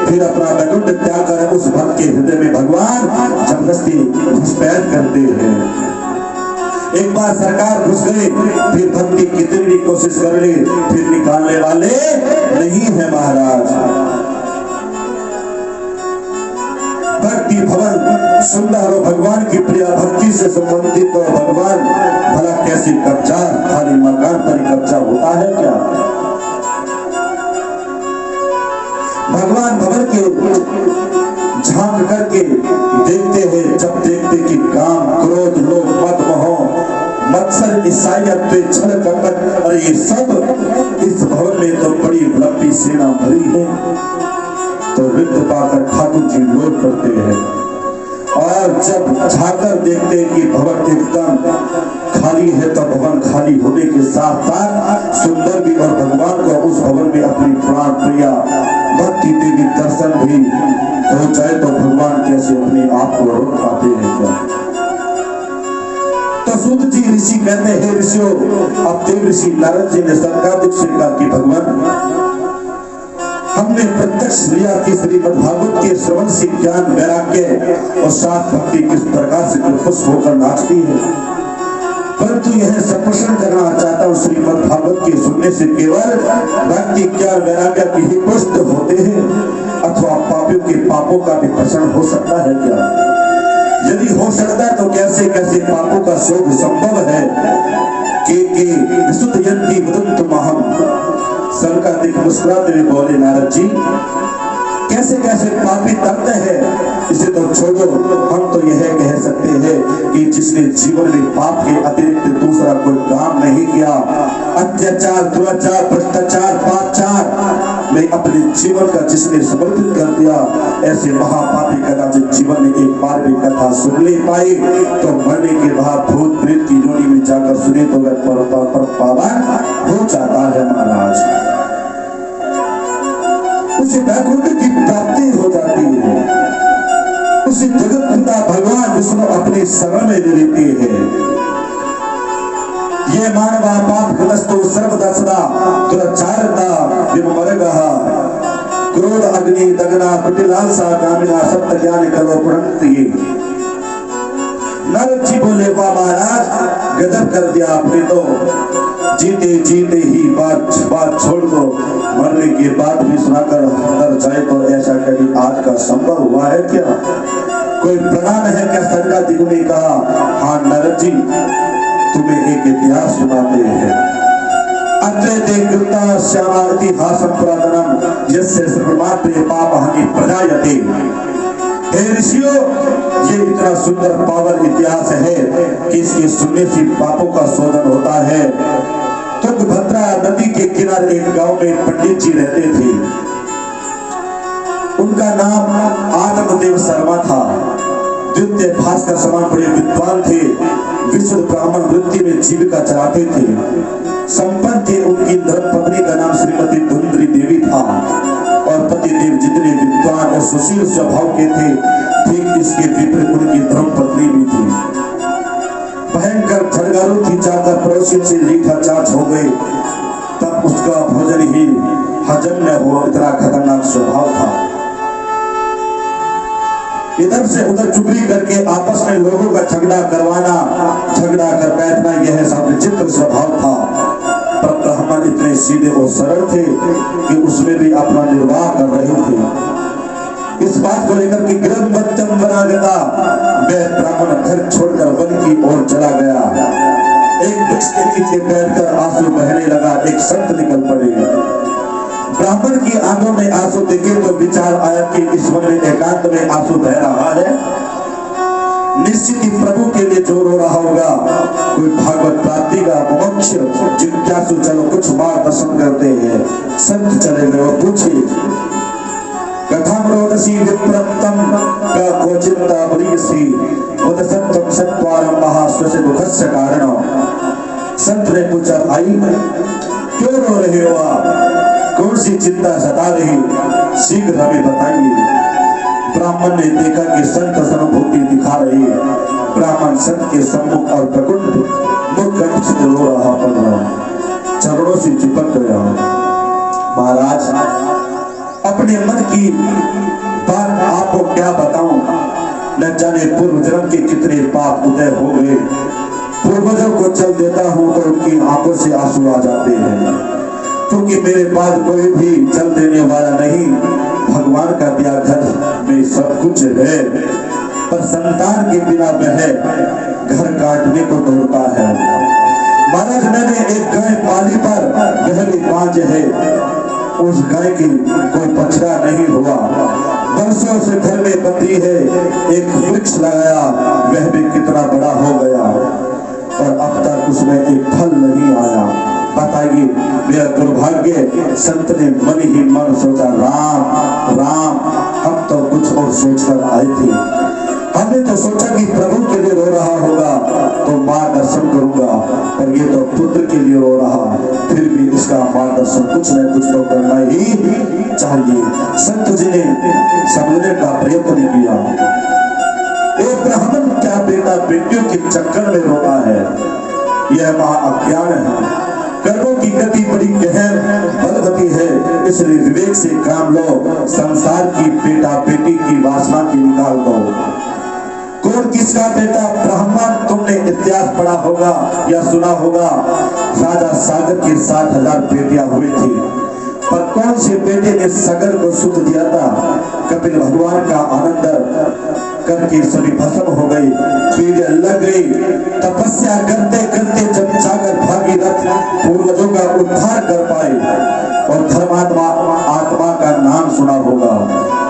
फिर अपना वैकुंठ त्याग कर उस भक्त के हृदय में भगवान जबरदस्ती घुसपैठ करते हैं। एक बार सरकार घुस गए, फिर भक्ति कितनी भी कोशिश कर ले फिर निकालने वाले नहीं है महाराज। भक्ति भवन सुंदर हो, भगवान की प्रिय भक्ति से संबंधित हो, भगवान भला कैसे कब्जा, खाली मकान पर कब्जा होता है क्या। भगवान भवन के झांक करके देखते हैं, जब देखते कि काम क्रोध लोभ मद मोह मत्सर ईसाइयत छल कपट, अरे ये सब इस भवन में तो बड़ी लंबी सेना भरी है, तो रिक्त पाकर ठाकुर जी लोट करते हैं। और जब झाकर देखते कि भवन एकदम खाली है, तो भवन खाली होने के साथ साथ सुंदर भी, और भगवान को उस भवन में अपनी प्राण प्रिया भक्ति देवी दर्शन भी हो जाए तो भगवान कैसे अपने आप को रोक पाते हैं क्या। तो सूत जी ऋषि कहते हैं, ऋषियों अब देव ऋषि नारद जी ने सरकार से कहा कि भगवान हमने प्रत्यक्ष लिया कि श्रीमद् भागवत के श्रवण से ज्ञान वैराग्य और साथ भक्ति किस प्रकार से खुश होकर नाचती है, परंतु यह संपोषण करना चाहता हूँ श्रीमद् भागवत के सुनने से केवल भक्ति ज्ञान वैराग्य की ही पुष्ट होते हैं, अथवा पापियों के पापों का भी भक्षण हो सकता है क्या। यदि हो सकता है तो कैसे कैसे पापों का शोध संभव है कि विशुद्धयन्ति वदन्तु महम्। सरकार मुस्कुराते हुए बोले, नारद जी कैसे कैसे पापी तत्व है, इसे तो छोड़ो, हम तो यह कह सकते हैं कि जिसने जीवन में पाप के अतिरिक्त दूसरा कोई काम नहीं किया, अत्याचार दुराचार भ्रष्टाचार पापचार में अपने जीवन का जिसने समर्पित कर दिया, ऐसे महापापी कदाचित जीवन में एक बार भी कथा सुन ले पाए तो मरने के बाद भूत प्रेत की योनि में जाकर सुने तो वह पावन हो जाता है महाराज, उसे वैकुंठ की प्राप्ति हो जाती है, उसे जगत पिता भगवान विष्णु अपने शरण में ले लेते हैं। ये मानवा पाप ग्रस्तो सर्वदा सदा दुराचारता विमर्गः क्रोध अग्नि दग्ना कुटिलालसा कामिना सप्त ज्ञान करो प्रणति। नारद जी बोले, वाह महाराज गजब कर दिया आपने तो, जीते जीते ही बात छोड़ दो, मरने के बाद भी सुनाकर अंदर जाए तो ऐसा कभी आज का संभव हुआ है क्या। कोई प्रणाम है क्या। सरकार जी ने कहा, हाँ नारद जी तुम्हें एक इतिहास सुनाते हैं। अत्रैते कृता श्यामा इतिहासं पुरातनम यस्य सर्वमात्रे पापहानि प्रजायते। हे ऋषियों, ये इतना सुंदर पावन इतिहास है कि इसके सुनने से पापों का शोधन होता है। तुंगभद्रा नदी के किनारे एक गांव में पंडित जी रहते थे, उनका नाम आनंददेव शर्मा था। द्वितीय भास्कर समान बड़े विद्वान थे, विशुद्ध ब्राह्मण वृत्ति में जीविका चलाते थे। संपन्न थे, उनकी धर्मपत्नी का नाम श्रीमती धुंधरी देवी था और पतिदेव जितने विद्वान और सुशील स्वभाव के थे, ठीक इसके विपरीत उनकी धर्मपत्नी भी थी। भयंकर झड़गारू थी, जाकर पड़ोसी से रीठा चाच हो गए, तब उसका भोजन ही हजम न हो, इतना खतरनाक स्वभाव था। इधर से उधर चुगली करके आपस में लोगों का झगड़ा करवाना, झगड़ा कर बैठना, यह सब विचित्र स्वभाव था। पर ब्राह्मण इतने सीधे और सरल थे कि उसमें भी अपना निर्वाह कर रहे थे। इस बात को लेकर कि गृह बच्चन बना देता, वह ब्राह्मण घर छोड़कर वन की ओर चला गया। एक वृक्ष के नीचे बैठकर आंसू बहने लगा। एक संत निकल पड़े। ब्राह्मण की आंखों में आंसू देखे तो विचार आया कि इस वन में एकांत में आंसू बह रहा है, निश्चित ही प्रभु के लिए जो रो रहा होगा, कोई भागवत प्राप्ति का मोक्ष जिज्ञासु। चलो कुछ मार्गदर्शन करते हैं। संत चले गए और पूछे, कथम रोदसी विप्रतम का कोचिंता बरीसी उदसत्तम सत्वारम महास्वस्य दुखस्य कारणम। संत ने पूछा, भाई क्यों रो रहे हो आप, कौन सी चिंता सता रही, शीघ्र हमें बताइए। ब्राह्मण ने देखा कि संत सहानुभूति दिखा रही। ब्राह्मण संत के सम्मुख और प्रकुंठ मुख कंठ से रो रहा, पड़ रहा, चरणों से चिपक गया। महाराज, अपने मन की बात आपको क्या बताऊं, न जाने पूर्व जन्म के कितने पाप उदय हो गए। पूर्वजों को चल देता हूं तो उनकी आंखों से आंसू आ जाते हैं, क्योंकि मेरे पास कोई भी चल देने वाला नहीं। भगवान का दिया घर में सब कुछ है, पर संतान के बिना वह घर काटने को दौड़ता है। महाराज, मैंने एक गाय पाली पर वह भी पांच है, उस गाय की कोई बछड़ा नहीं हुआ। वर्षों से घर में बंधी है। एक वृक्ष लगाया, वह भी कितना बड़ा हो गया, पर अब तक उसमें एक फल नहीं आया। बताइए मेरा दुर्भाग्य। संत ने मन ही मन सोचा, राम राम, हम तो कुछ और सोचकर आए थे। हमने तो सोचा कि प्रभु के लिए रो रहा होगा तो मार्गदर्शन करूंगा, पर ये तो पुत्र के लिए रो रहा। फिर भी इसका मार्गदर्शन कुछ न कुछ तो करना ही चाहिए। संत जी ने समझने का प्रयत्न किया। एक ब्राह्मण क्या बेटा बेटियों के चक्कर में रोता है, यह महा अज्ञान है। कर्मों की गति बड़ी गहन बलवती है, इसलिए विवेक से काम लो। संसार की बेटा बेटी की वासना की निकाल दो। कौन किसका बेटा ब्राह्मण, तुमने इतिहास पढ़ा होगा या सुना होगा। राजा सागर की 60,000 बेटियां हुई थी, पर कौन से बेटे ने सागर को सुख दिया था। कपिल भगवान का आनंद करके सभी भस्म हो गई, पीड़ लग गई। तपस्या करते करते जब जाकर भागीरथ पूर्वजों का उद्धार कर पाए और धर्मात्मा आत्मा का नाम सुना होगा।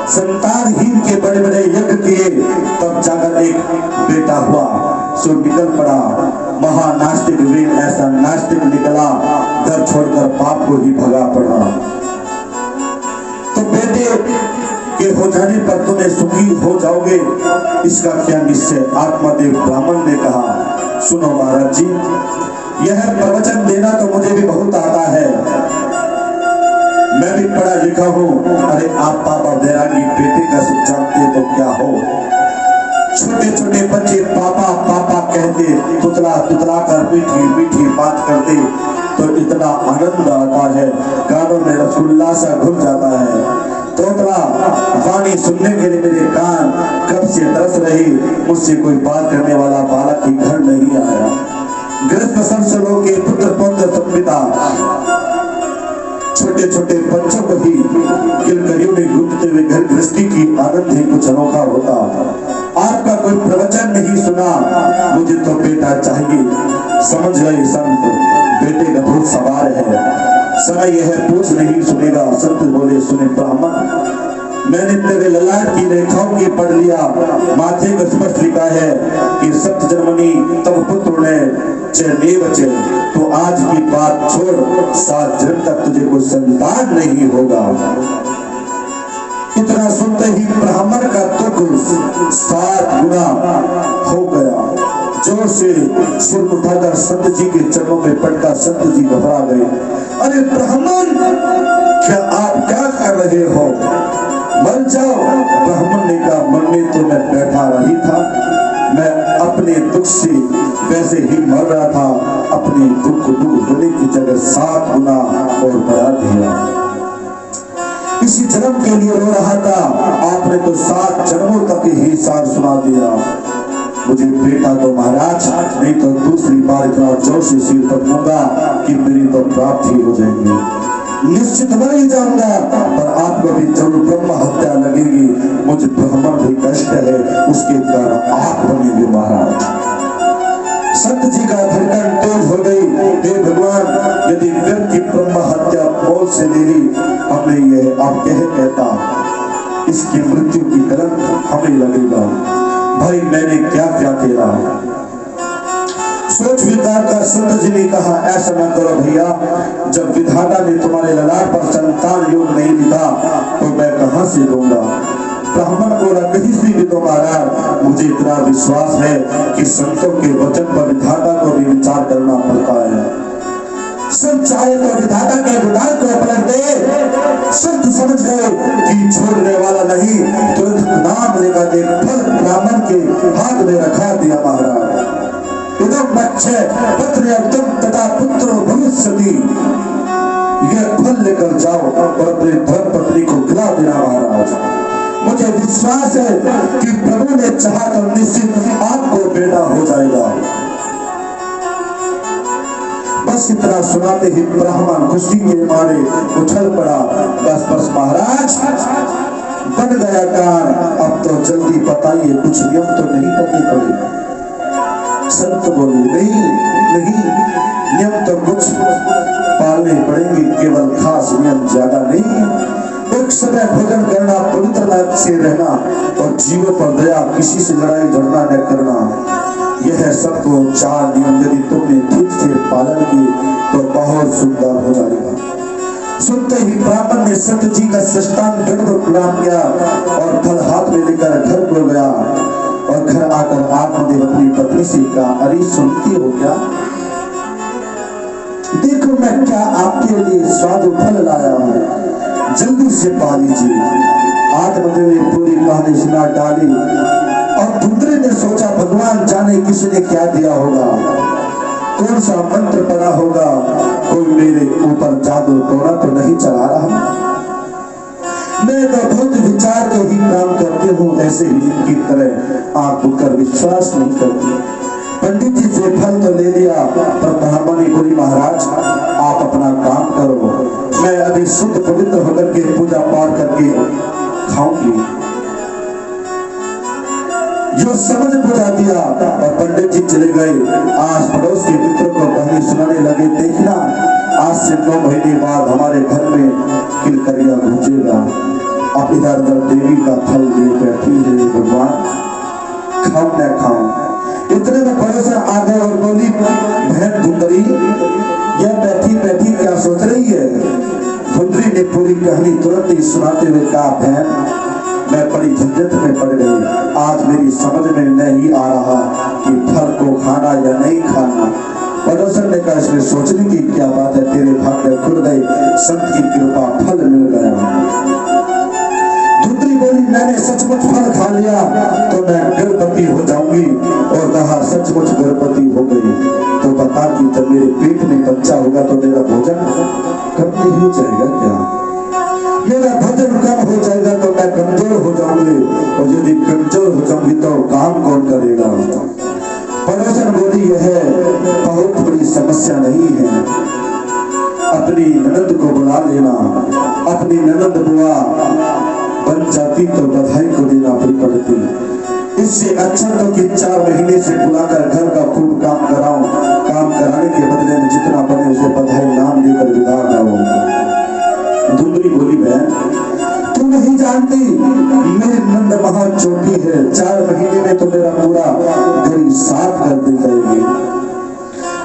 संतानहीन के बड़े बड़े यज्ञ किए, तब जाकर एक बेटा हुआ, सो निकल पड़ा। महानास्तिक वीर ऐसा नास्तिक निकला, घर छोड़कर पाप को ही भगा पड़ा। तो बेटे के हो जाने पर तुम्हें सुखी हो जाओगे, इसका क्या निश्चय। आत्मादेव ब्राह्मण ने कहा, सुनो महाराज जी, यह प्रवचन देना तो मुझे भी बहुत आता है, मैं भी पढ़ा लिखा हूँ। अरे आप पापा बैरागी बेटे का सुख जानते तो क्या हो। छोटे छोटे बच्चे पापा पापा कहते, तुतला तुतला कर मीठी मीठी बात करते तो इतना आनंद आता है, कानों में रसगुल्ला सा घुल जाता है। तोतला वाणी सुनने के लिए मेरे कान कब से तरस रही, मुझसे कोई बात करने वाला बालक ही घर नहीं आया। गृहस्थ संसदों के पुत्र पौत्र संपिता छोटे छोटे बच्चों को भी किलकरियों में घूमते हुए घर गृहस्थी की आनंद ही कुछ अनोखा होता। आपका कोई प्रवचन नहीं सुना, मुझे तो बेटा चाहिए। समझ गए संत, बेटे का भूत सवार है, समय यह पूछ नहीं सुनेगा। संत बोले, सुने ब्राह्मण, मैंने तेरे ललाट की रेखाओं की पढ़ लिया, माथे पर स्पष्ट लिखा है कि सप्त जन्मनी तब पुत्र ने चेने बचे। तो आज की बात छोड़, 7 जन्म तक तुझे कोई संतान नहीं होगा। इतना सुनते ही ब्राह्मण का दुख 7 गुना हो गया। जोर से सिर उठाकर संत जी के चरणों में पटका। संत जी घबरा गए। अरे ब्राह्मण, क्या आप क्या कर रहे हो, मर जाओ। ब्राह्मण ने कहा, मरने तो मैं बैठा रही था, मैं अपने दुख से वैसे ही मर रहा था। अपने दुख होने की जगह 7 गुना और बढ़ा दिया। इसी जन्म के लिए रो रहा था, आपने तो 7 जन्मों तक ही विचार सुना दिया, मुझे बेटा तो महाराज, नहीं तो दूसरी बार इतना जोर से सिर पटकूंगा कि मेरी तो प्राप्ति हो जाएगी। निश्चित नहीं जाऊंगा, पर आपको भी जरूर ब्रह्म हत्या लगेगी। मुझे ब्राह्मण भी कष्ट है, उसके कारण आप बनेंगे महाराज। संत जी का धड़कन तेज हो गई। हे भगवान, यदि व्यक्ति ब्रह्म हत्या बोल से ले ली, हमें यह आप कहता इसकी मृत्यु की कलंक हमें लगेगा। भाई मैंने क्या क्या तेरा सोच विचार कर संत जी ने कहा, ऐसा न करो भैया, जब विधाता ने तुम्हारे ललाट पर संतान योग नहीं लिखा तो मैं कहां से दूंगा। ब्राह्मण बोला, कहीं से भी दो महाराज, मुझे इतना विश्वास है कि संतों के वचन पर विधाता को भी विचार करना पड़ता है। संत चाहे तो विधाता के विधान को पलट दे। संत समझ गए कि छोड़ने वाला नहीं, तुरंत नाम लेकर एक फल ब्राह्मण के हाथ में रखा दिया। महाराज इदम मच्छे पत्र अब्दम तथा पुत्र भविष्यति, यह फल लेकर जाओ और अपने धर्म पत्नी को खिला देना। महाराज मुझे विश्वास है कि प्रभु ने चाहा तो निश्चित आपको बेटा हो जाएगा। बस इतना सुनाते ही ब्राह्मण खुशी के मारे उछल पड़ा। बस बस महाराज, बन गया कान, अब तो जल्दी बताइए, कुछ नियम तो नहीं करने पड़े। संत बोले, नहीं नहीं, नियम तो कुछ पालने पड़ेंगे, केवल खास नियम, ज्यादा नहीं। एक समय भोजन करना, पवित्रता से रहना और जीवों पर दया, किसी से लड़ाई झगड़ा न करना, यह सबको 4 नियम यदि तुमने ठीक से पालन किए तो बहुत सुंदर हो जाएगा। सुनते ही ब्राह्मण ने संत जी का साष्टांग दंडवत प्रणाम किया और फल हाथ में लेकर घर को गया। और घर आकर आपने अपनी पत्नी से कहा, अरे सुनती हो क्या, देखो मैं क्या आपके लिए स्वादु फल लाया हूँ, जल्दी से पा लीजिए। आत्मदेव ने पूरी कहानी सुना डाली और धुंधले ने सोचा, भगवान जाने किसने क्या दिया होगा, कौन सा मंत्र पड़ा होगा, कोई मेरे ऊपर जादू टोना तो नहीं चला रहा। मैं तो बहुत विचार के ही काम करते हूँ, ऐसे ही इनकी तरह आंख बुकर विश्वास नहीं करती। पंडित जी से फल तो ले लिया, पर ब्राह्मण ने बोली, महाराज आप अपना काम करो, मैं अभी शुद्ध पवित्र होकर के पूजा पाठ करके खाऊंगी। जो समझ बुझा दिया और पंडित जी चले गए। आस पड़ोस के मित्र को कहानी सुनाने लगे, देखना आज से 9 महीने बाद हमारे घर में किलकरिया गूंजेगा। अब इधर उधर देवी का फल लिए बैठी है, भगवान खाऊं न खाऊं। इतने में पड़ोसन आ गए और बोली, बहन धुंधरी, यह बैठी बैठी क्या सोच रही है। धुंधरी ने पूरी कहानी तुरंत ही सुनाते हुए कहा, बहन मैं बड़ी झंझट में पड़ गई, आज मेरी समझ में नहीं आ रहा कि फल को खाना या नहीं खाना। पड़ोसन ने कहा, इसमें सोचने की क्या बात है, तेरे भाग्य खुल गए, संत की कृपा फल मिल गया। धुंधरी बोली, मैंने सचमुच फल खा लिया तो मैं गर्भवती हो जाऊंगी। और कहा, सचमुच गर्भवती हो गई तो बता कि जब मेरे पेट में बच्चा होगा तो मेरा भोजन कम नहीं हो जाएगा क्या, मेरा भोजन कम हो जाएगा तो मैं कमजोर हो जाऊंगी, और यदि कमजोर हो जाऊंगी तो काम कौन करेगा। पड़ोसन बोली, यह बहुत बड़ी समस्या नहीं है, अपनी ननद को बुला लेना, अपनी ननद बुआ बन जाती तो बधाई को देना पड़ती। इससे अच्छा तो कि 4 महीने से बुलाकर घर का खूब काम कराऊं, काम कराने के बदले में जितना बने उसे बधाई नाम देकर विदा करूं। धुंधरी बोली, बहन तू नहीं जानती मेरी नंद महा चोटी है, 4 महीने में तो मेरा पूरा घर साफ कर दे जाएगी।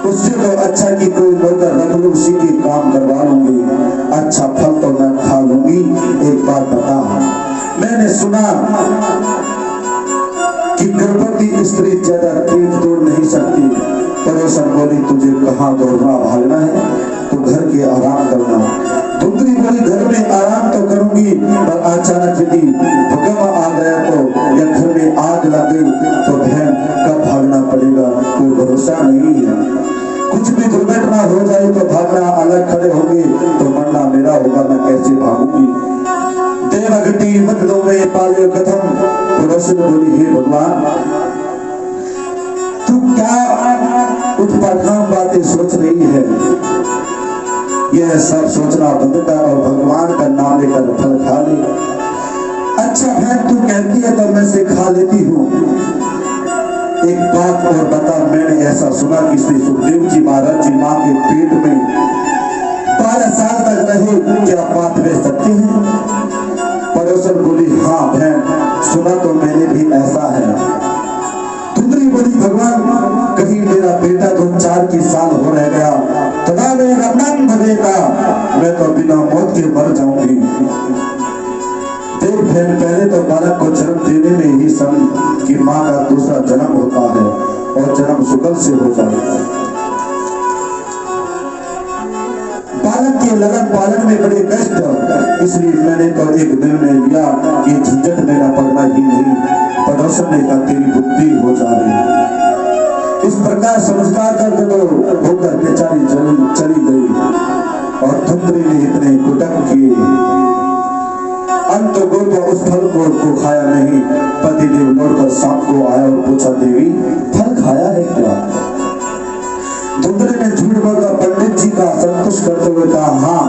उससे तो अच्छा कि कोई नौकर रख लूं, उसी की काम करवा लूंगी, अच्छा फल तो मैं खा लूंगी। एक बात बता, मैंने सुना कि गर्भवती स्त्री ज्यादा तेज दौड़ नहीं सकती। पड़ोसन बोली, तुझे कहाँ दौड़ना भागना है, तो घर के आराम करना। धुंधरी बोली, घर में आराम तो करूंगी, पर अचानक यदि भूकंप आ गया तो या घर में आग लग गई तो बहन कब भागना पड़ेगा, कोई भरोसा नहीं है। कुछ भी दुर्घटना हो जाए तो भागना, अलग खड़े होंगे तो मरना मेरा बड़ा होगा मैं कैसे भागूंगी। देवगति बदलो में पाले कथम। पड़ोसन बोली हे भगवान तू क्या उत्पादन बातें सोच रही है, यह सब सोचना बंद कर और भगवान का नाम लेकर फल खा ले। अच्छा बहन तू कहती है तो मैं से खा लेती हूँ। एक बात और बता, मैंने ऐसा सुना कि श्री सुखदेव जी महाराज जी माँ के पेट में 12 साल तक रहे, क्या बात वे सत्य है? पड़ोसन बोली हाँ बहन सुना तो मैंने भी ऐसा है। धुंधरी बोली भगवान कहीं मेरा बेटा तो 4 की साल हो रह गया तथा मेरा मन भरेगा, मैं तो बिना मौत के मर जाऊंगी। देख बहन पहले तो बालक को जन्म देने में ही समझ कि माँ का दूसरा जन्म होता है और जन्म शुक्ल से हो जाएगा। बालक के लालन पालन में बड़े कष्ट, इसलिए मैंने तो एक निर्णय लिया कि झंझट मेरा पड़ना ही नहीं। पड़ोसन ने कहा तेरी बुद्धि हो जा रही। इस प्रकार समझदार कर तो होकर बेचारी चली गई और धुंधरी ने इतने कुटक किए। अंत को तो उस फल को खाया नहीं। पतिदेव लौटकर सांप को आया और पूछा देवी फल खाया है क्या? धुंधरी ने झूठ बोलकर पंडित जी का संतुष्ट करते हुए कहा हाँ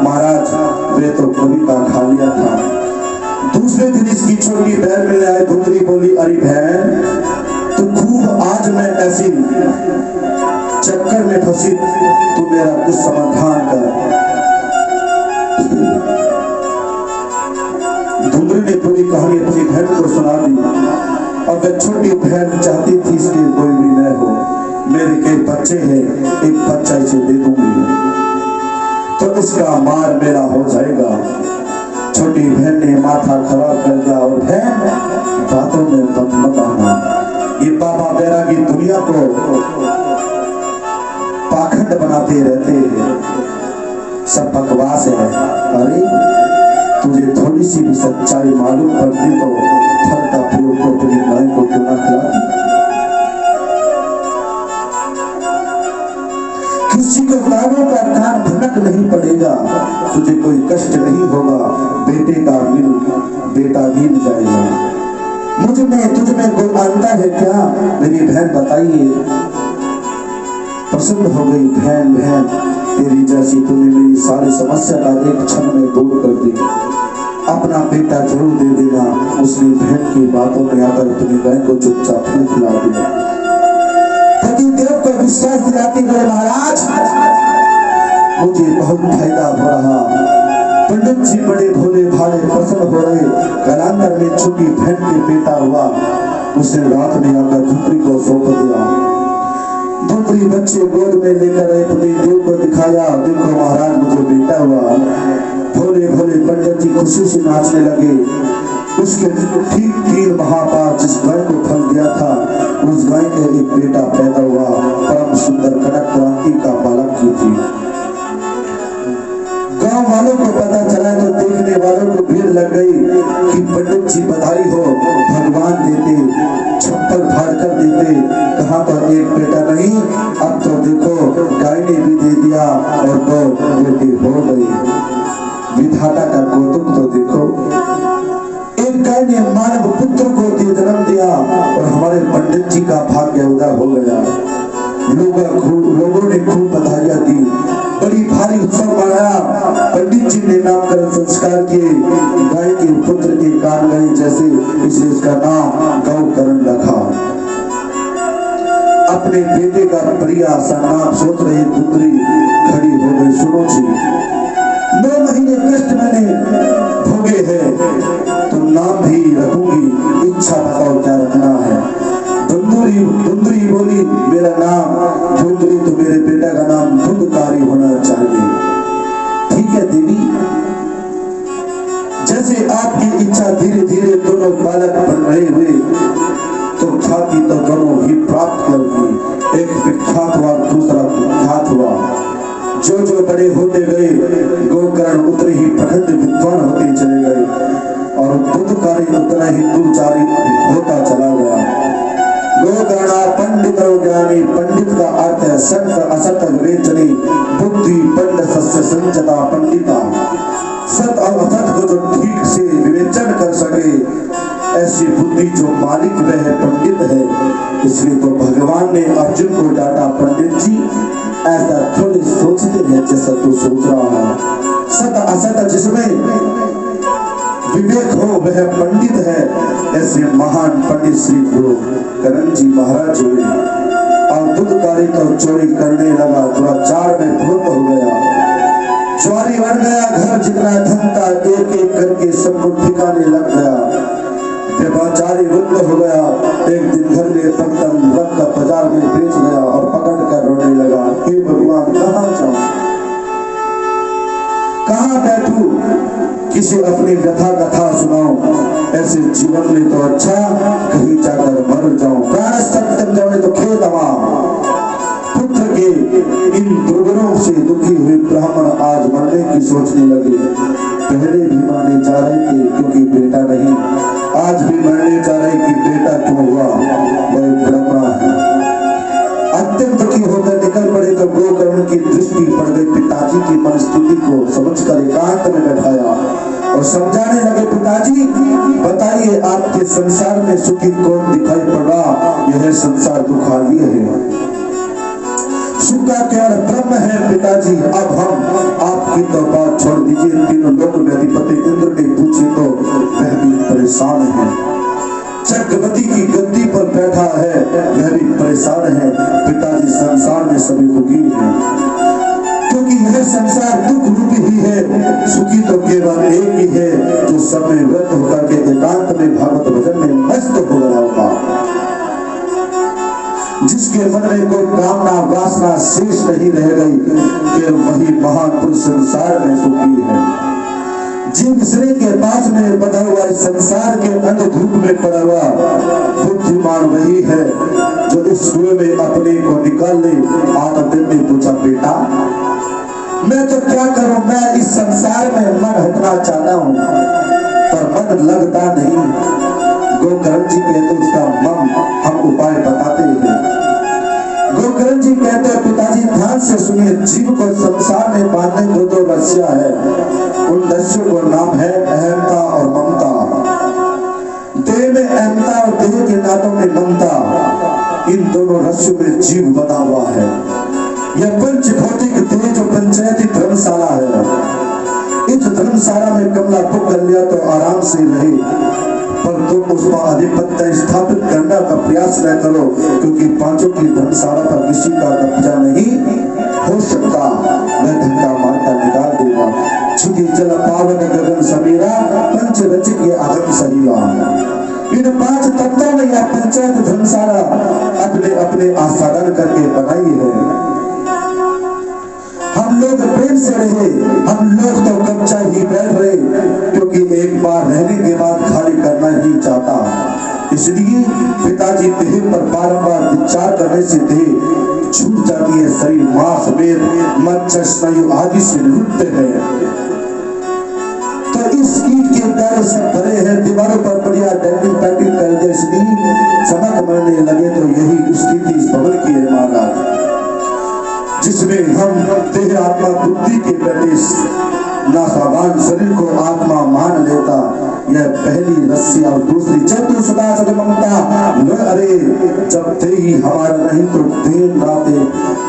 महाराज वे तो कभी का खा लिया था। दूसरे दिन इसकी छोटी बहन मिलने आए। धुंधरी बोली अरे बहन तो खूब आज मैं ऐसी चक्कर में फंसी, तू मेरा कुछ समाधान कर। धुंधरी ने पूरी कहानी अपनी बहन को सुना दी और वह छोटी बहन चाहती थी इसलिए कोई भी न हो, मेरे कई बच्चे हैं एक बच्चा इसे दे दूंगी तो इसका मार मेरा हो जाएगा। छोटी बहन ने माथा खराब कर दिया और बहन बातों में मत आना, ये बाबा बैरागी दुनिया को पाखंड बनाते रहते हैं, सब बकवास है। अरे तुझे थोड़ी सी भी सच्चाई मालूम पड़ती तो फल का प्रयोग को अपनी गाय को क्यों ना खिलाती। किसी को गायों का कान भनक नहीं पड़ेगा, तुझे कोई कष्ट नहीं होगा, बेटे का बेटा मिल जाएगा। मुझ में तुझ में कोई अंतर है क्या? मेरी बहन बताइए। प्रसन्न हो गई बहन तेरी जैसी तूने मेरी सारी समस्या का एक क्षण में दूर कर दी, अपना बेटा जरूर दे देना। उसने बहन की बातों में आकर अपनी गाय को चुपचाप फल खिला दिया। पतिदेव को विश्वास दिलाती गए महाराज मुझे बहुत फायदा हो रहा। पंडित जी बड़े भोले भाले प्रसन्न हो रहे। कालांतर में छोटी बहन के बेटा हुआ, उसने रात में आकर धुंधरी को सौंप दिया। धुंधरी बच्चे गोद में लेकर अपने देव को दिखाया, देखो महाराज मुझे बेटा हुआ। भोले भोले पंडित जी खुशी से नाचने लगे। उसके ठीक 3 माह बाद जिस गाय को फल दिया था उस गाय के एक बेटा पैदा हुआ, परम सुंदर कनक क्रांति का बालक की थी। गांव वालों को पता चला तो देखने वालों को भीड़ लग गई कि पंडित जी बधाई हो, भगवान देते, छप्पर फाड़ कर देते। कहा तो एक बेटा नहीं, अब तो देखो गाय ने भी दे दिया और 2 बेटी हो गई। विधाता का कौतुक तो देखो, एक गाय ने मानव पुत्र को जन्म दिया और हमारे पंडित जी का भाग्य उदय हो गया। लोगों ने खूब बधाइयां दी, बड़ी भारी उत्सव मनाया। पंडित जी ने नामकरण संस्कार किए। गाय के पुत्र के कान गए जैसे, इसलिए इसका नाम गौकरण रखा। अपने बेटे का प्रिया सा नाम सोच रही धुंधरी खड़ी हो गई। सुनो जी 9 महीने कष्ट मैंने भोगे हैं, तो नाम भी रखूंगी, इच्छा बताओ क्या रखना है। धुंधरी बोली मेरा नाम धुंधरी तो मेरे बेटा का नाम धुंधकारी होना चाहिए। ठीक है देवी, जैसे आपकी इच्छा धीरे धीरे दोनों बालक बन रहे हुए तो ख्याति तो दोनों ही प्राप्त कर, एक विख्यात हुआ दूसरा विख्यात हुआ। जो जो बड़े होते गए गोकर्ण उतने ही प्रखंड विद्वान होते चले गए और धुंधकारी उतना ही दुर्चारी होता चला गया। गोकर्णा पंडित ज्ञानी, पंडित का अर्थ है सत्य असत विवेचनी, बुद्धि पंड सस्य पंचता पंडिता, सत और असत को जो ठीक से विवेचन कर सके, ऐसी बुद्धि जो मालिक वह है, पंडित है। इसलिए तो भगवान ने अर्जुन को डांटा, पंडित जी ऐसा थोड़ी सोचते हैं जैसा तू सोच रहा है। सत असत जिसमें विवेक हो वह पंडित है। ऐसे महान पंडित श्री गुरु करण जी महाराज हुए और दुधकारी तो चोरी करने लगा, दुराचार में धुत हो गया, चोरी बन गया, घर जितना धन था एक एक करके सबको ठिकाने लग गया, व्यभिचारी वृद्ध हो गया। एक दिन घर में तम रख कर बाजार में बेच गया और पकड़ कर रोने लगा, हे भगवान कहाँ जाऊं, कहाँ बैठूं, किसी अपनी व्यथा कथा सुनाऊं, ऐसे जीवन में तो अच्छा कहीं जाकर मर जाऊं। प्राण सत्यम जावे तो खेत आवा। पुत्र के इन दुर्गुणों से दुखी हुए ब्राह्मण आज मरने की सोचने लगे। पहले भी मरने जा रहे थे क्योंकि बेटा नहीं, आज भी मरने जा रहे कि बेटा क्यों हुआ, वह ब्राह्मण है। अत्यंत दुखी होकर निकल पड़े तो गोकर्ण की दृष्टि पड़ गई। पिताजी की मनस्थिति को समझकर एकांत में बैठाया और समझाने लगे, पिताजी बताइए आपके संसार में सुखी कौन दिखाई पड़ रहा, यह संसार दुखालय है, सुख का केवल ब्रह्म है। पिताजी अब हम आपकी तो बात छोड़ दीजिए, तीनों लोक में अधिपति इंद्र ने पूछे तो वह भी परेशान है, चक्रवर्ती की गद्दी पर बैठा है वह भी परेशान है। पिताजी संसार में सभी दुखी हैं क्योंकि यह संसार दुख रूपी ही है, सुखी तो केवल एक ही है जो सब में व्यक्त होकर के एकांत में भागवत भजन में मस्त हो गया होगा, जिसके मन में कोई कामना वासना शेष नहीं रह गई, केवल वही महान पुरुष संसार में सुखी है। जिन श्री के पास में बंधा हुआ इस संसार के अंधधूप में पड़ा हुआ बुद्धिमान वही है जो इस कुएं में अपने को निकाल ले। आत्मदेव ने पूछा, बेटा मैं तो क्या करूं, मैं इस संसार में मन हटना चाहता हूं पर मन लगता नहीं। गोकर्ण जी कहते उसका मन हम उपाय बताते हैं। गोकर्ण जी कहते हैं, पिताजी ध्यान से सुनिए, जीव को संसार में बांधने को दो रस्सियां है, उन रस्सियों को नाम है अहंता और ममता। देह में अहंता और देह के नातों में ममता, इन दोनों रस्सियों में जीव बना हुआ है। यह पंच भौतिक देह जो पंचायती धर्मशाला है, इस धर्मशाला में कमला बुक कर लिया तो आराम से रहे, पर तुम उसका आधिपत्य स्थापित करने का प्रयास न करो क्योंकि पांचों की धर्मशाला पर किसी का कब्जा नहीं हो सकता, वह धक्का मारकर निकाल देगा। क्षिति जल पावन गगन समीरा, पंच रचित ये आगम सहीला। इन पांच तत्वों में यह पंचायत धर्मशाला अपने अपने आस्वादन करके बनाई है। हम लोग प्रेम से रहे, हम लोग तो कब्जा ही बैठ रहे क्योंकि एक बार रहने के बाद खाली करना ही चाहता। इसलिए पिताजी देह पर बार-बार विचार करने से देह छूट जाती है, शरीर मांस वेद मज्जा स्नायु आदि से लुप्त है। तो इस ईट के प्यारे से भरे हैं, दीवारों पर बढ़िया डेंटिंग पैटिंग कर दे, इसलिए चमक मरने लगे तो यही स्थिति इस भवन की है महाराज, जिसमें हम देह आत्मा बुद्धि के प्रति नासावान शरीर को आत्मा मान लेता। यह पहली रस्सी और दूसरी चतु सदा सद ममता। अरे जब देह ही हमारा नहीं तो दिन रातें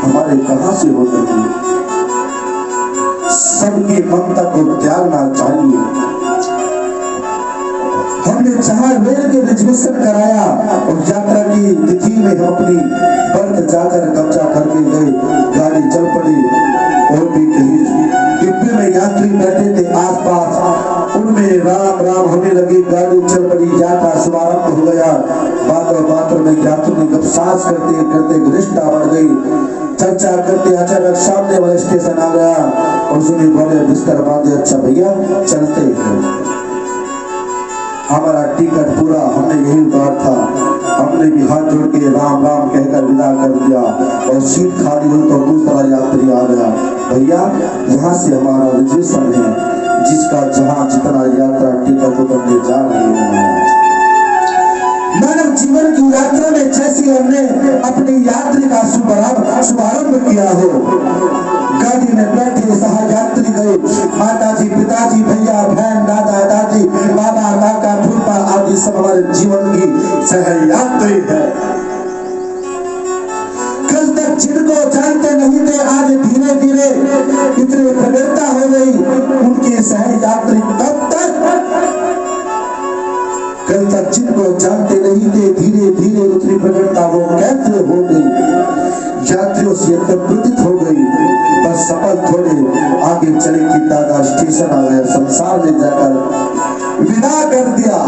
हमारे कहां से हो गई। सबकी ममता को त्यागना चाहिए। हमने जहां रेल के रिजर्वेशन कराया और यात्रा की तिथि में हम अपनी बर्थ जाकर कब्जा करके गए, गाड़ी चल पड़ी और भी कहीं डिब्बे में यात्री बैठे थे आसपास, उनमें राम राम होने लगी, गाड़ी चल पड़ी, यात्रा शुभारंभ हो गया। बातों में यात्री ने गपसास करते करते घनिष्ठता बढ़ गई, चर्चा करते अचानक सामने वाला स्टेशन आ गया और सुनी बोले बिस्तर बांधे, अच्छा भैया चलते हैं। हमारा टिकट पूरा, हमने यही उतार था, हमने भी हाथ जोड़ के राम राम कहकर विदा कर दिया और सीट खाली हुई तो दूसरा यात्री आ गया, भैया यहाँ से हमारा रिजर्वेशन है, जिसका जहाँ जितना यात्रा टिकट करने जा रहे हैं।
मानव जीवन की यात्रा में जैसे हमने अपनी यात्रा का शुभारंभ किया हो, गाड़ी में बैठे सहयात्री गए, माताजी, पिताजी, भैया, बहन, दादा, दादी, बाबा, काका, फूफा आदि सब हमारे जीवन की सहयात्री है। कल तक जिनको जानते नहीं थे, आज धीरे धीरे इतनी प्रगति हो गई, उनके सहयात्री तब तक कल तक जिनको जानते नहीं थे, धीरे धीरे उतनी प्रगटता वो कैसे हो गई, यात्रियों से प्रतीत हो गई। बस सफल थोड़े आगे चले कि दादा स्टेशन आ गया, संसार में जाकर विदा कर दिया।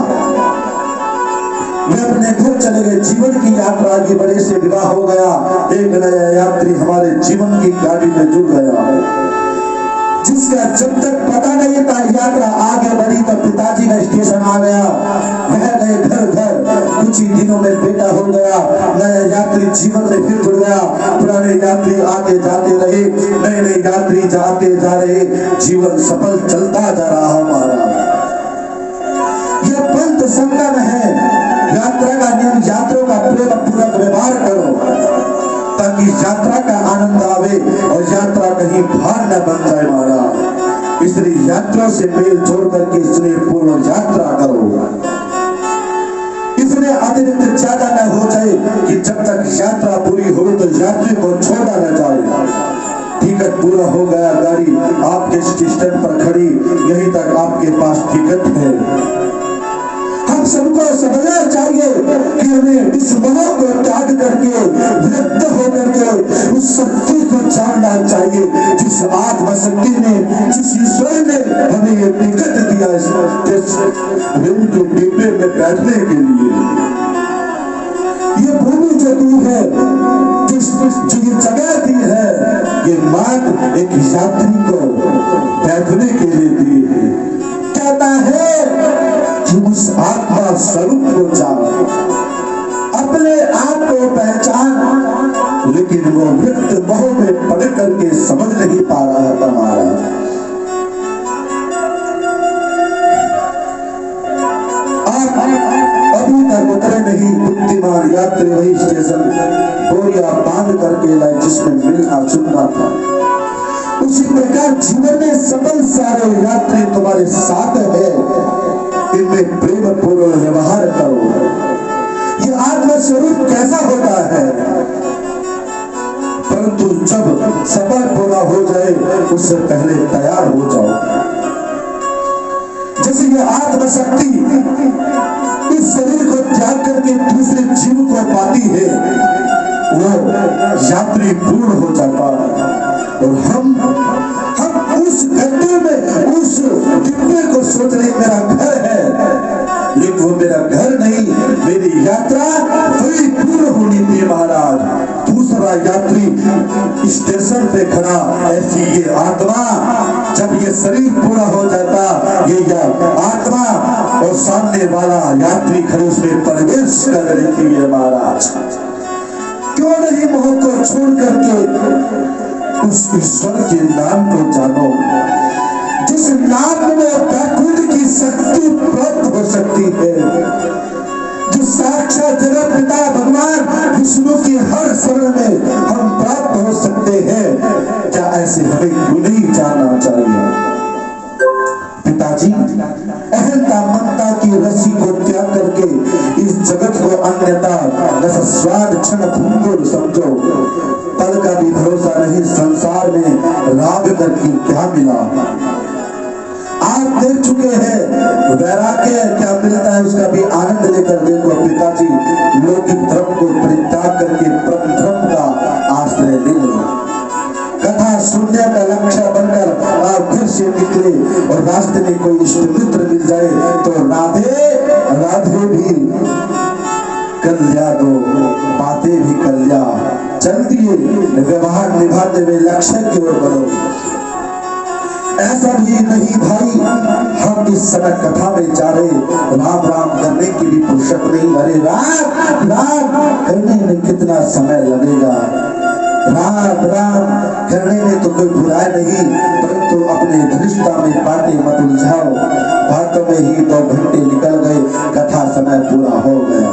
वे अपने घर चले गए, जीवन की यात्रा आगे बढ़े से विवाह हो गया। एक नया यात्री हमारे जीवन की गाड़ी में जुड़ गया, जिसका जब तक पता नहीं था यात्रा आगे बढ़ी तो पिताजी का स्टेशन आ गया, वह गए घर घर, कुछ ही दिनों में बेटा हो गया, नया यात्री जीवन में फिर जुड़ गया। पुराने यात्री आगे जाते रहे, नए नए यात्री जाते जा रहे, जीवन सफल चलता जा रहा हमारा। यह पंथ संगम है, यात्रा का नियम, यात्रियों का प्रेम पूर्वक व्यवहार करो ताकि यात्रा का आनंद आवे और यात्रा कहीं भार न बन जाए हमारा। इसलिए यात्रा से मेल जोड़ करके स्नेह पूर्वक यात्रा करो, इसलिए अतिरिक्त ज्यादा न हो जाए कि जब तक यात्रा पूरी हो तो यात्री को छोड़ा न जाए। टिकट पूरा हो गया, गाड़ी आपके स्टेशन पर खड़ी, यहीं तक आपके पास टिकट है। हम सबको समझना चाहिए कि हमें इस मोह को त्याग करके व्यक्त होकर के उस शक्ति को जानना चाहिए, जिस आत्मशक्ति ने, जिस ईश्वर ने हमें ये टिकट दिया इस रेल के डिब्बे में बैठने के लिए। ये भूमि जो दी है, जो ये जगह दी है, ये मात्र एक यात्री को बैठने के लिए दी है। कहता है कि उस आत्मा स्वरूप को जानो, अपने आप को पहचान, लेकिन वो व्यक्त मोह में पड़ करके समझ नहीं पा रहा था हमारा। आप अभी तक उतरे नहीं, बुद्धिमान यात्री वही स्टेशन बोरिया बांध करके लाए जिसमें मिलना जुलना था। उसी प्रकार जीवन में सफल सारे यात्री तुम्हारे साथ है, इनमें प्रेम पूर्वक व्यवहार करो। ये आत्मा स्वरूप कैसा होता है, परंतु जब सफर पूरा हो जाए उससे पहले तैयार हो जाओ। जैसे ये आत्म शक्ति इस शरीर को त्याग करके दूसरे जीव को पाती है, वो यात्री पूर्ण हो जाता है। और हम उस गड्ढे में, उस डिब्बे को सोच रहे मेरा घर है, लेकिन वो मेरा घर नहीं, मेरी यात्रा वही पूर्ण होनी थी महाराज। दूसरा यात्री स्टेशन पे खड़ा, ऐसी ये आत्मा जब ये शरीर पूरा हो जाता, ये आत्मा और सामने वाला यात्री खड़े उसमें प्रवेश कर रही थी ये महाराज। क्यों नहीं मोह को छोड़ करके उस ईश्वर के नाम को जानो, जिस नाम में बैकुंठ की शक्ति प्राप्त हो सकती है, जो साक्षात जगत पिता भगवान विष्णु की हर शरण में हम प्राप्त हो सकते हैं। क्या ऐसे हमें क्यों नहीं जानना चाहिए? पिताजी, अहंता ममता की रस्सी को त्याग करके इस जगत को अन्यथा रस स्वाद क्षण भंगुर समझो। पल का भी भरोसा नहीं, संसार में राग करके क्या मिला। आप देख चुके हैं वैराग्य क्या मिलता है, उसका भी आनंद लेकर देखो। पिताजी लौकिक धर्म को परित्याग करके परम धर्म का आश्रय ले लो। कथा सुनने का लक्ष्य बनकर आप घर से निकले और रास्ते में कोई इष्ट मित्र मिल जाए तो राधे राधे भी कर लिया, दो बातें भी कर लिया, चल दिए, व्यवहार निभाते हुए लक्ष्य की ओर बढ़ो। ऐसा भी नहीं भाई, हम इस समय कथा में जा रहे, राम राम करने की भी फुर्सत नहीं। अरे राम राम करने में कितना समय लगेगा, राम राम करने में तो कोई बुराई नहीं, परंतु अपने धृष्टता में बातें मत उलझाओ। बातों में ही 2 घंटे निकल गए, कथा समय पूरा हो गया।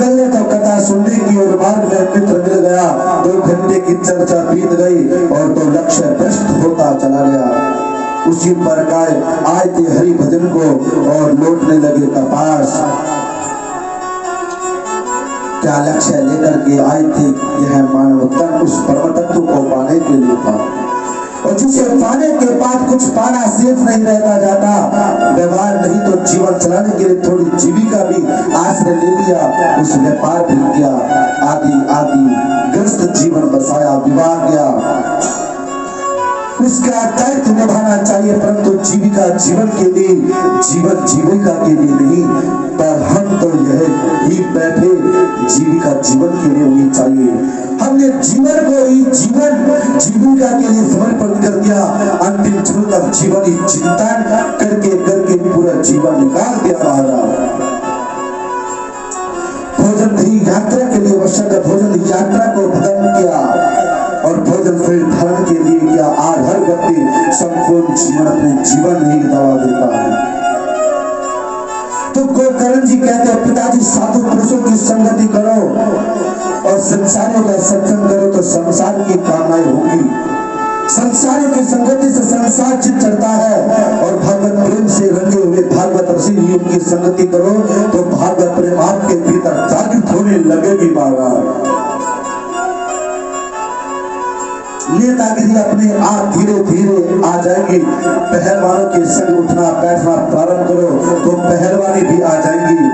निकलने तो कथा सुनने की और मार्ग में मित्र मिल गया। 2 घंटे की चर्चा बीत गई और तो लक्ष्य भ्रष्ट होता चला गया। उसी प्रकार आए थे हरि भजन को और लौटने लगे कपास। क्या लक्ष्य लेकर के आए थे? यह मानव तन उस परम तत्व को पाने के लिए था, और जिसे पाने के बाद कुछ पाना शेष नहीं रहता जाता। व्यवहार नहीं तो जीवन चलाने के लिए थोड़ी जीविका भी आश्रय ले लिया, उस व्यापार भी किया, आदि आदि ग्रस्त जीवन बसाया, विवाह किया। उसका दायित्व निभाना चाहिए, परंतु जीविका जीवन के लिए, जीवन जीविका के लिए नहीं। पर हम तो यह ही बैठे जीविका जीवन के लिए होनी चाहिए। हमने जीवन को ही जीवन जीविका के लिए समर्पित कर दिया। अंतिम क्षण तक जीवन ही चिंता करके करके पूरा जीवन निकाल दिया महाराज। भोजन ही यात्रा के लिए आवश्यक है, भोजन यात्रा को खत्म किया और भोजन फिर धर्म के लिए किया। आज हर व्यक्ति संपूर्ण जीवन अपने जीवन ही दवा देता है। तो गोकर्ण जी कहते हैं पिताजी साधु पुरुषों की संगति करो और संसारियों का सत्संग करो तो संसार की कामनाएं होगी। संसारियों की संगति से संसार चित चढ़ता है और भागवत प्रेम से रंगे हुए भागवत ऋषि की संगति करो तो भागवत प्रेम आपके भीतर जागृत होने लगेगी महाराज। नेतागिरी अपने आप धीरे धीरे आ जाएगी। पहलवानों के संग उठना बैठना प्रारंभ करो तो पहलवानी भी आ जाएंगी।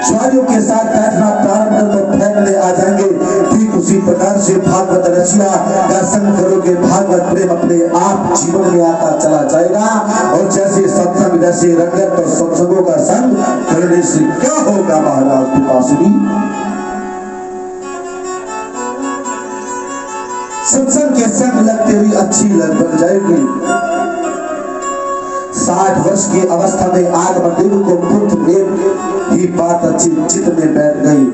ज्वारियों के साथ बैठना प्रारंभ करो तो फैसले आ जाएंगे। ठीक उसी प्रकार से भागवत रसिया का संग करोगे, भागवत प्रेम अपने आप जीवन में आता चला जाएगा। और जैसे सत्संग जैसे रंगत तो सत्संगों का संग करने से क्या होगा महाराज पिताश्री? सत्संग के संग लगते हुए अच्छी लग बन जाएगी। 60 वर्ष की अवस्था में आत्मदेव को पुत्र एक ही बात अच्छी चित्त में बैठ गई।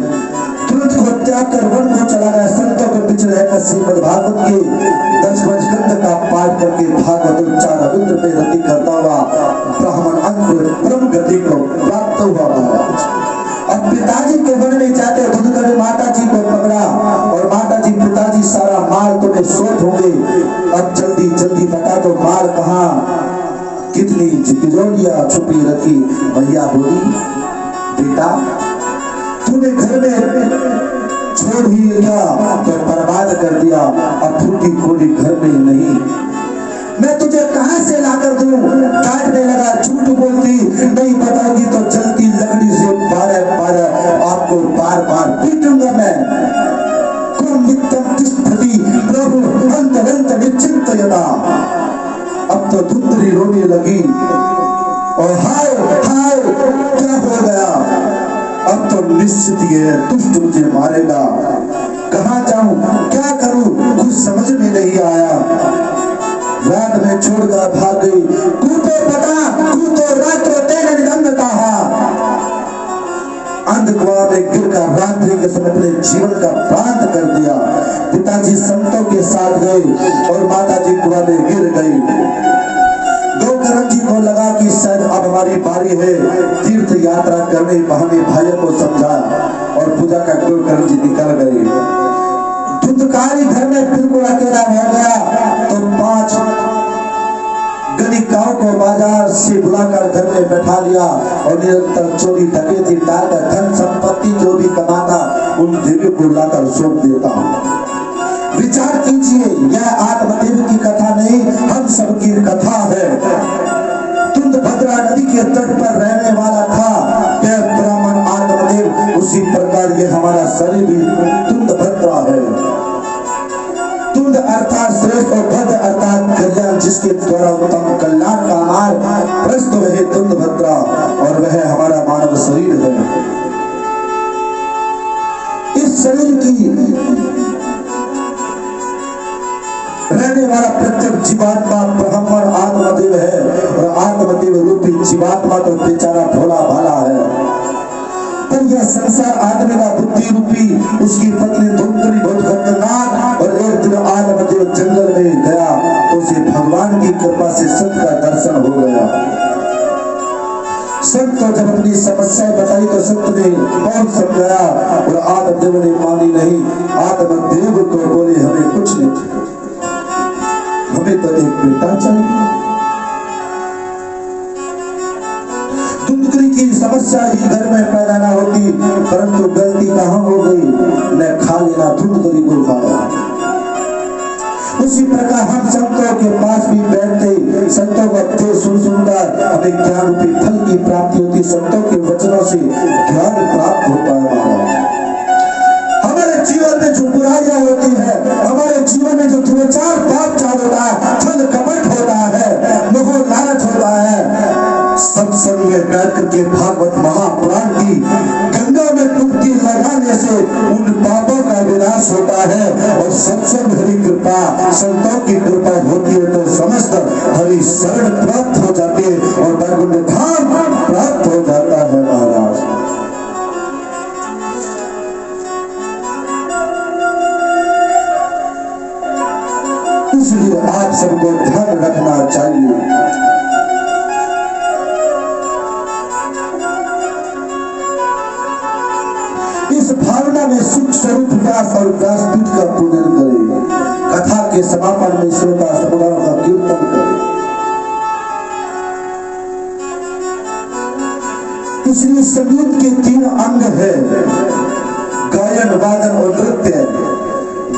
तुरंत को त्याग कर वन को चला गया। संतों के बीच रहकर श्रीमद् भागवत के 10 स्कंद का पाठ करके भागवत उच्चार रविंद्र पे रति करता हुआ ब्राह्मण अंकुर ब्रह्म गति को प्राप्त हुआ महाराज। अब पिताजी के वन में जाते खुद कर माता जी को पकड़ा और माता जी पिताजी सारा माल तुम्हें सौंप होंगे, अब जल्दी जल्दी बता दो माल कहाँ, कितनी तिजोरियां छुपी रखी। भैया बोली बेटा तूने घर में छोड़ ही लिया तो बर्बाद कर दिया, अब फूटी कोली घर में नहीं, मैं तुझे कहां से लाकर दूं? काटने लगा, झूठ बोलती नहीं बताऊंगी तो जलती लकड़ी से बार आपको बार बार पीटूंगा मैं। प्रभु अंत निश्चिंतयता। अब तो धुंधली रोने लगी और हाय हाय क्या हो गया? अब तो निश्चित ये दुष्ट मुझे मारेगा, कहां जाऊं क्या करूं कुछ समझ में नहीं आया। रात में छोड़कर भाग गई। कूदो पता कूदो रात्रो तेरे निधनता अंधकुआं में गिरकर रात्रि के समय अपने जीवन का प्रांत कर दिया। पिताजी संतों के साथ गए और माताजी कुआं में गिर गई। गोकर्ण जी को लगा कि शायद अब हमारी बारी है। तीर्थ यात्रा करने बहाने भाइयों को समझाया और पूजा का गोकर्ण जी निकल गए। धुंधकारी घर में बिल्कुल अकेला रह गया तो 5 गणिकाओं को बाजार से बुलाकर घर में बैठा लिया और निरंतर चोरी डकैती डालकर धन संपत्ति जो भी कमाता उन देवी को लाकर सौंप देता हूं। विचार कीजिए, यह आत्मदेव की कथा नहीं हम सबकी कथा है। तुंगभद्रा नदी के तट पर रहने वाला था यह ब्राह्मण आत्मदेव, उसी प्रकार ये हमारा शरीर भी तुंगभद्रा है। तुंग अर्थात श्रेष्ठ और भद्र अर्थात कल्याण, जिसके द्वारा उत्तम कल्याण का मार्ग प्रस्तुत वह तुंगभद्रा और वह हमारा मानव शरीर है। इस शरीर की रहने वाला प्रत्येक जीवात्मा ब्रह्मण आत्मदेव है और आत्मदेव रूपी जीवात्मा तो बेचारा भोला भाला है। पर यह संसार आदमी का बुद्धि रूपी उसकी पत्नी धुंधली बहुत खतरनाक, और एक दिन आत्मदेव जंगल में गया तो उसे भगवान की कृपा से सत्य का दर्शन हो गया। संत को जब अपनी समस्याएं बताई तो संत ने बहुत समझाया और आत्मदेव ने मानी नहीं। आत्मदेव को बोले हमें कुछ नहीं चाहिए, हमें तो एक बेटा चाहिए। धुंधली की समस्या ही घर में पैदा ना होती, परंतु गलती कहां हो गई, न खा लेना धुंधली को खाया। उसी प्रकार हम संतों के पास भी बैठते, संतों को अच्छे सुन सुनकर हमें ज्ञान रूपी फल की प्राप्ति होती। संतों के वचनों से ज्ञान प्राप्त होता है महाराज। हमारे जीवन में जो बुराइयां होती है, हमारे जीवन में जो दुराचार पाप चाल होता है, छल कपट होता है, मोह लालच होता है, सत्संग में बैठ करके भागवत महापुराण की गंगा में डुबकी लगाने से उन पापों का विनाश होता है। और सत्संग हरि कृपा, संतों की कृपा होती है तो समस्त हरि शरण प्राप्त हो जाते हैं और वैकुंठ धाम प्राप्त हो जाता है महाराज। इसलिए आप सबको ध्यान रखना चाहिए। इस भावना में सुख स्वरूप व्यास और व्यासपीठ का पूजन करें। कथा के समापन में श्रोता समुदाय का कीर्तन करें। इसलिए संगीत के 3 अंग है, गायन, वादन और नृत्य।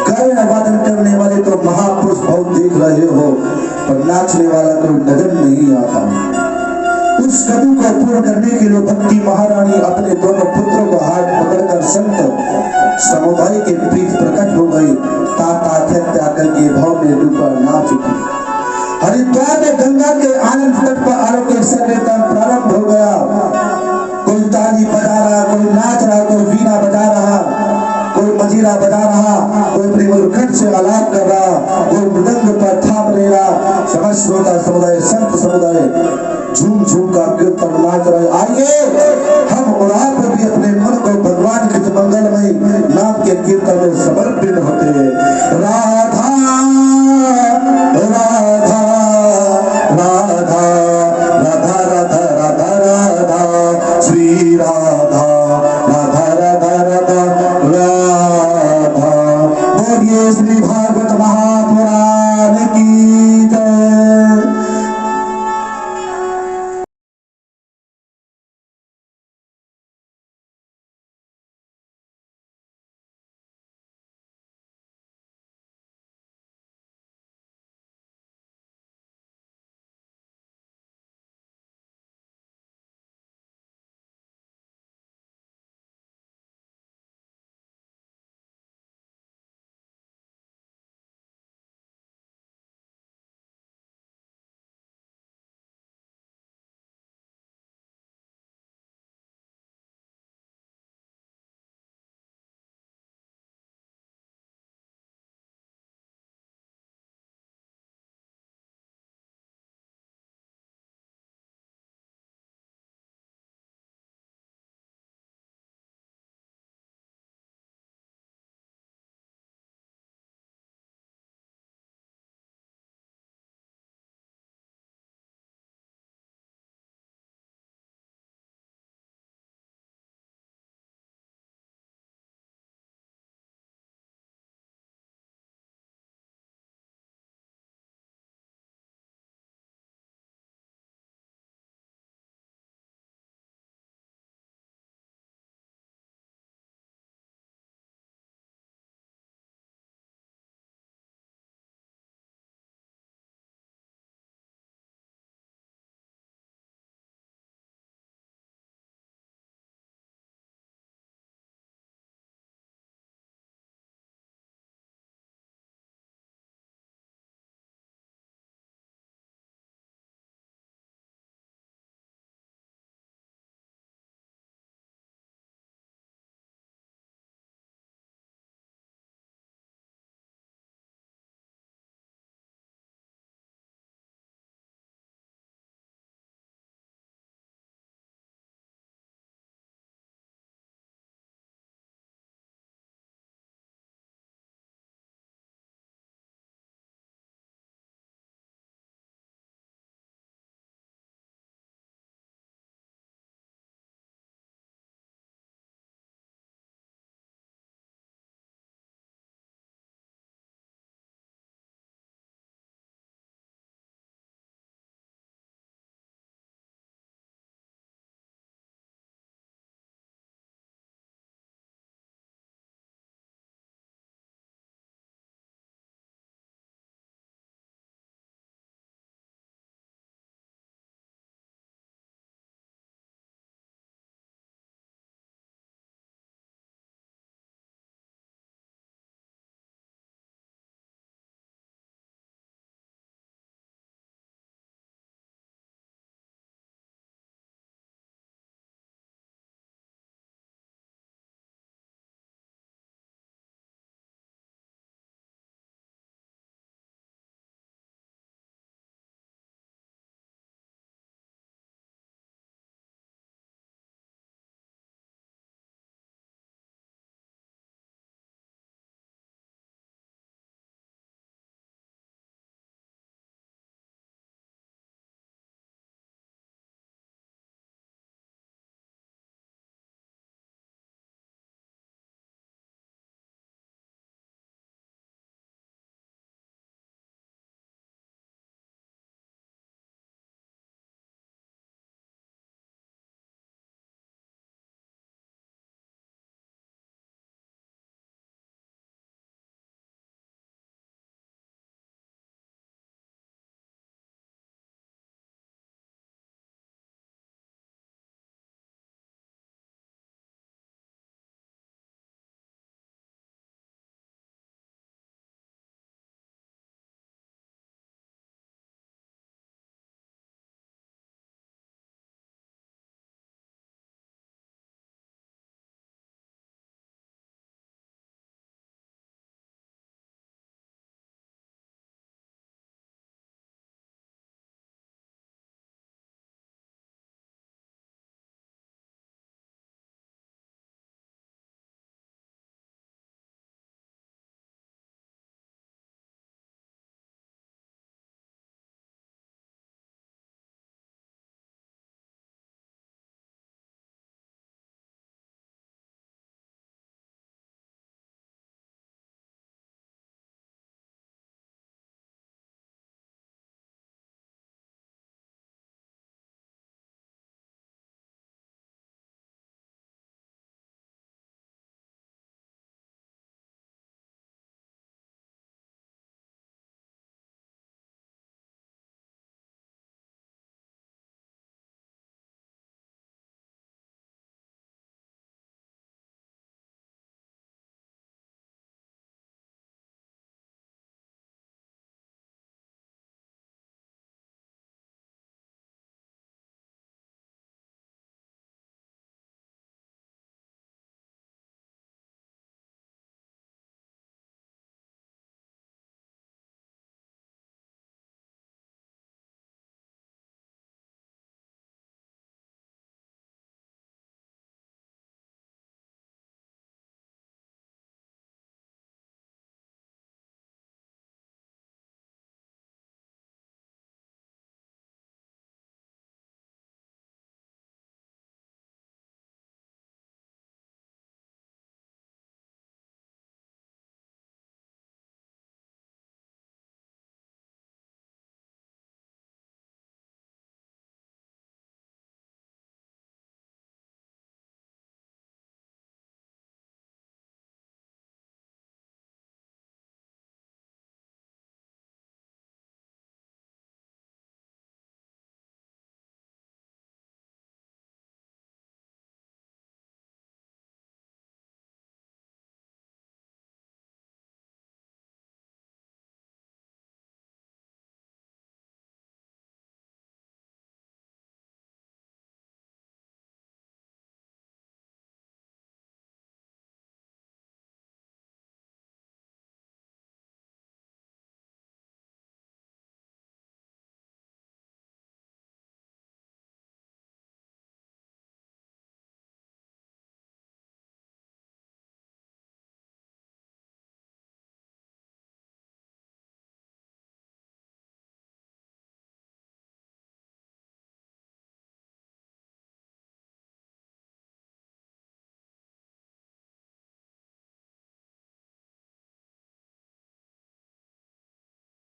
गायन वादन करने वाले तो महापुरुष बहुत देख रहे हो, पर नाचने वाला कोई नजर नहीं आता। उस कवि को पूर्ण करने के लिए भक्ति महारानी अपने दोनों पुत्रों को हाथ पकड़कर संत समुदाय के बीच प्रकट हो गई। ताता त्याग करके भाव में डूबकर नाच उठी। हरिद्वार में गंगा के आनंद तट पर आरोग्य संकीर्तन प्रारंभ हो गया। कोई ताली बजा रहा, कोई नाच रहा, कोई वीणा बजा रहा, कोई मजीरा बजा रहा, कोई प्रेम से आलाप कर रहा, कोई मृदंग पर थाप ले रहा। समस्त श्रोता समुदाय, संत समुदाय झूम झूम का कीर्तन नाच रहे। आइए हम और आप भी अपने मन को भगवान के मंगलमय नाम के कीर्तन में समर्पित होते हैं। राधा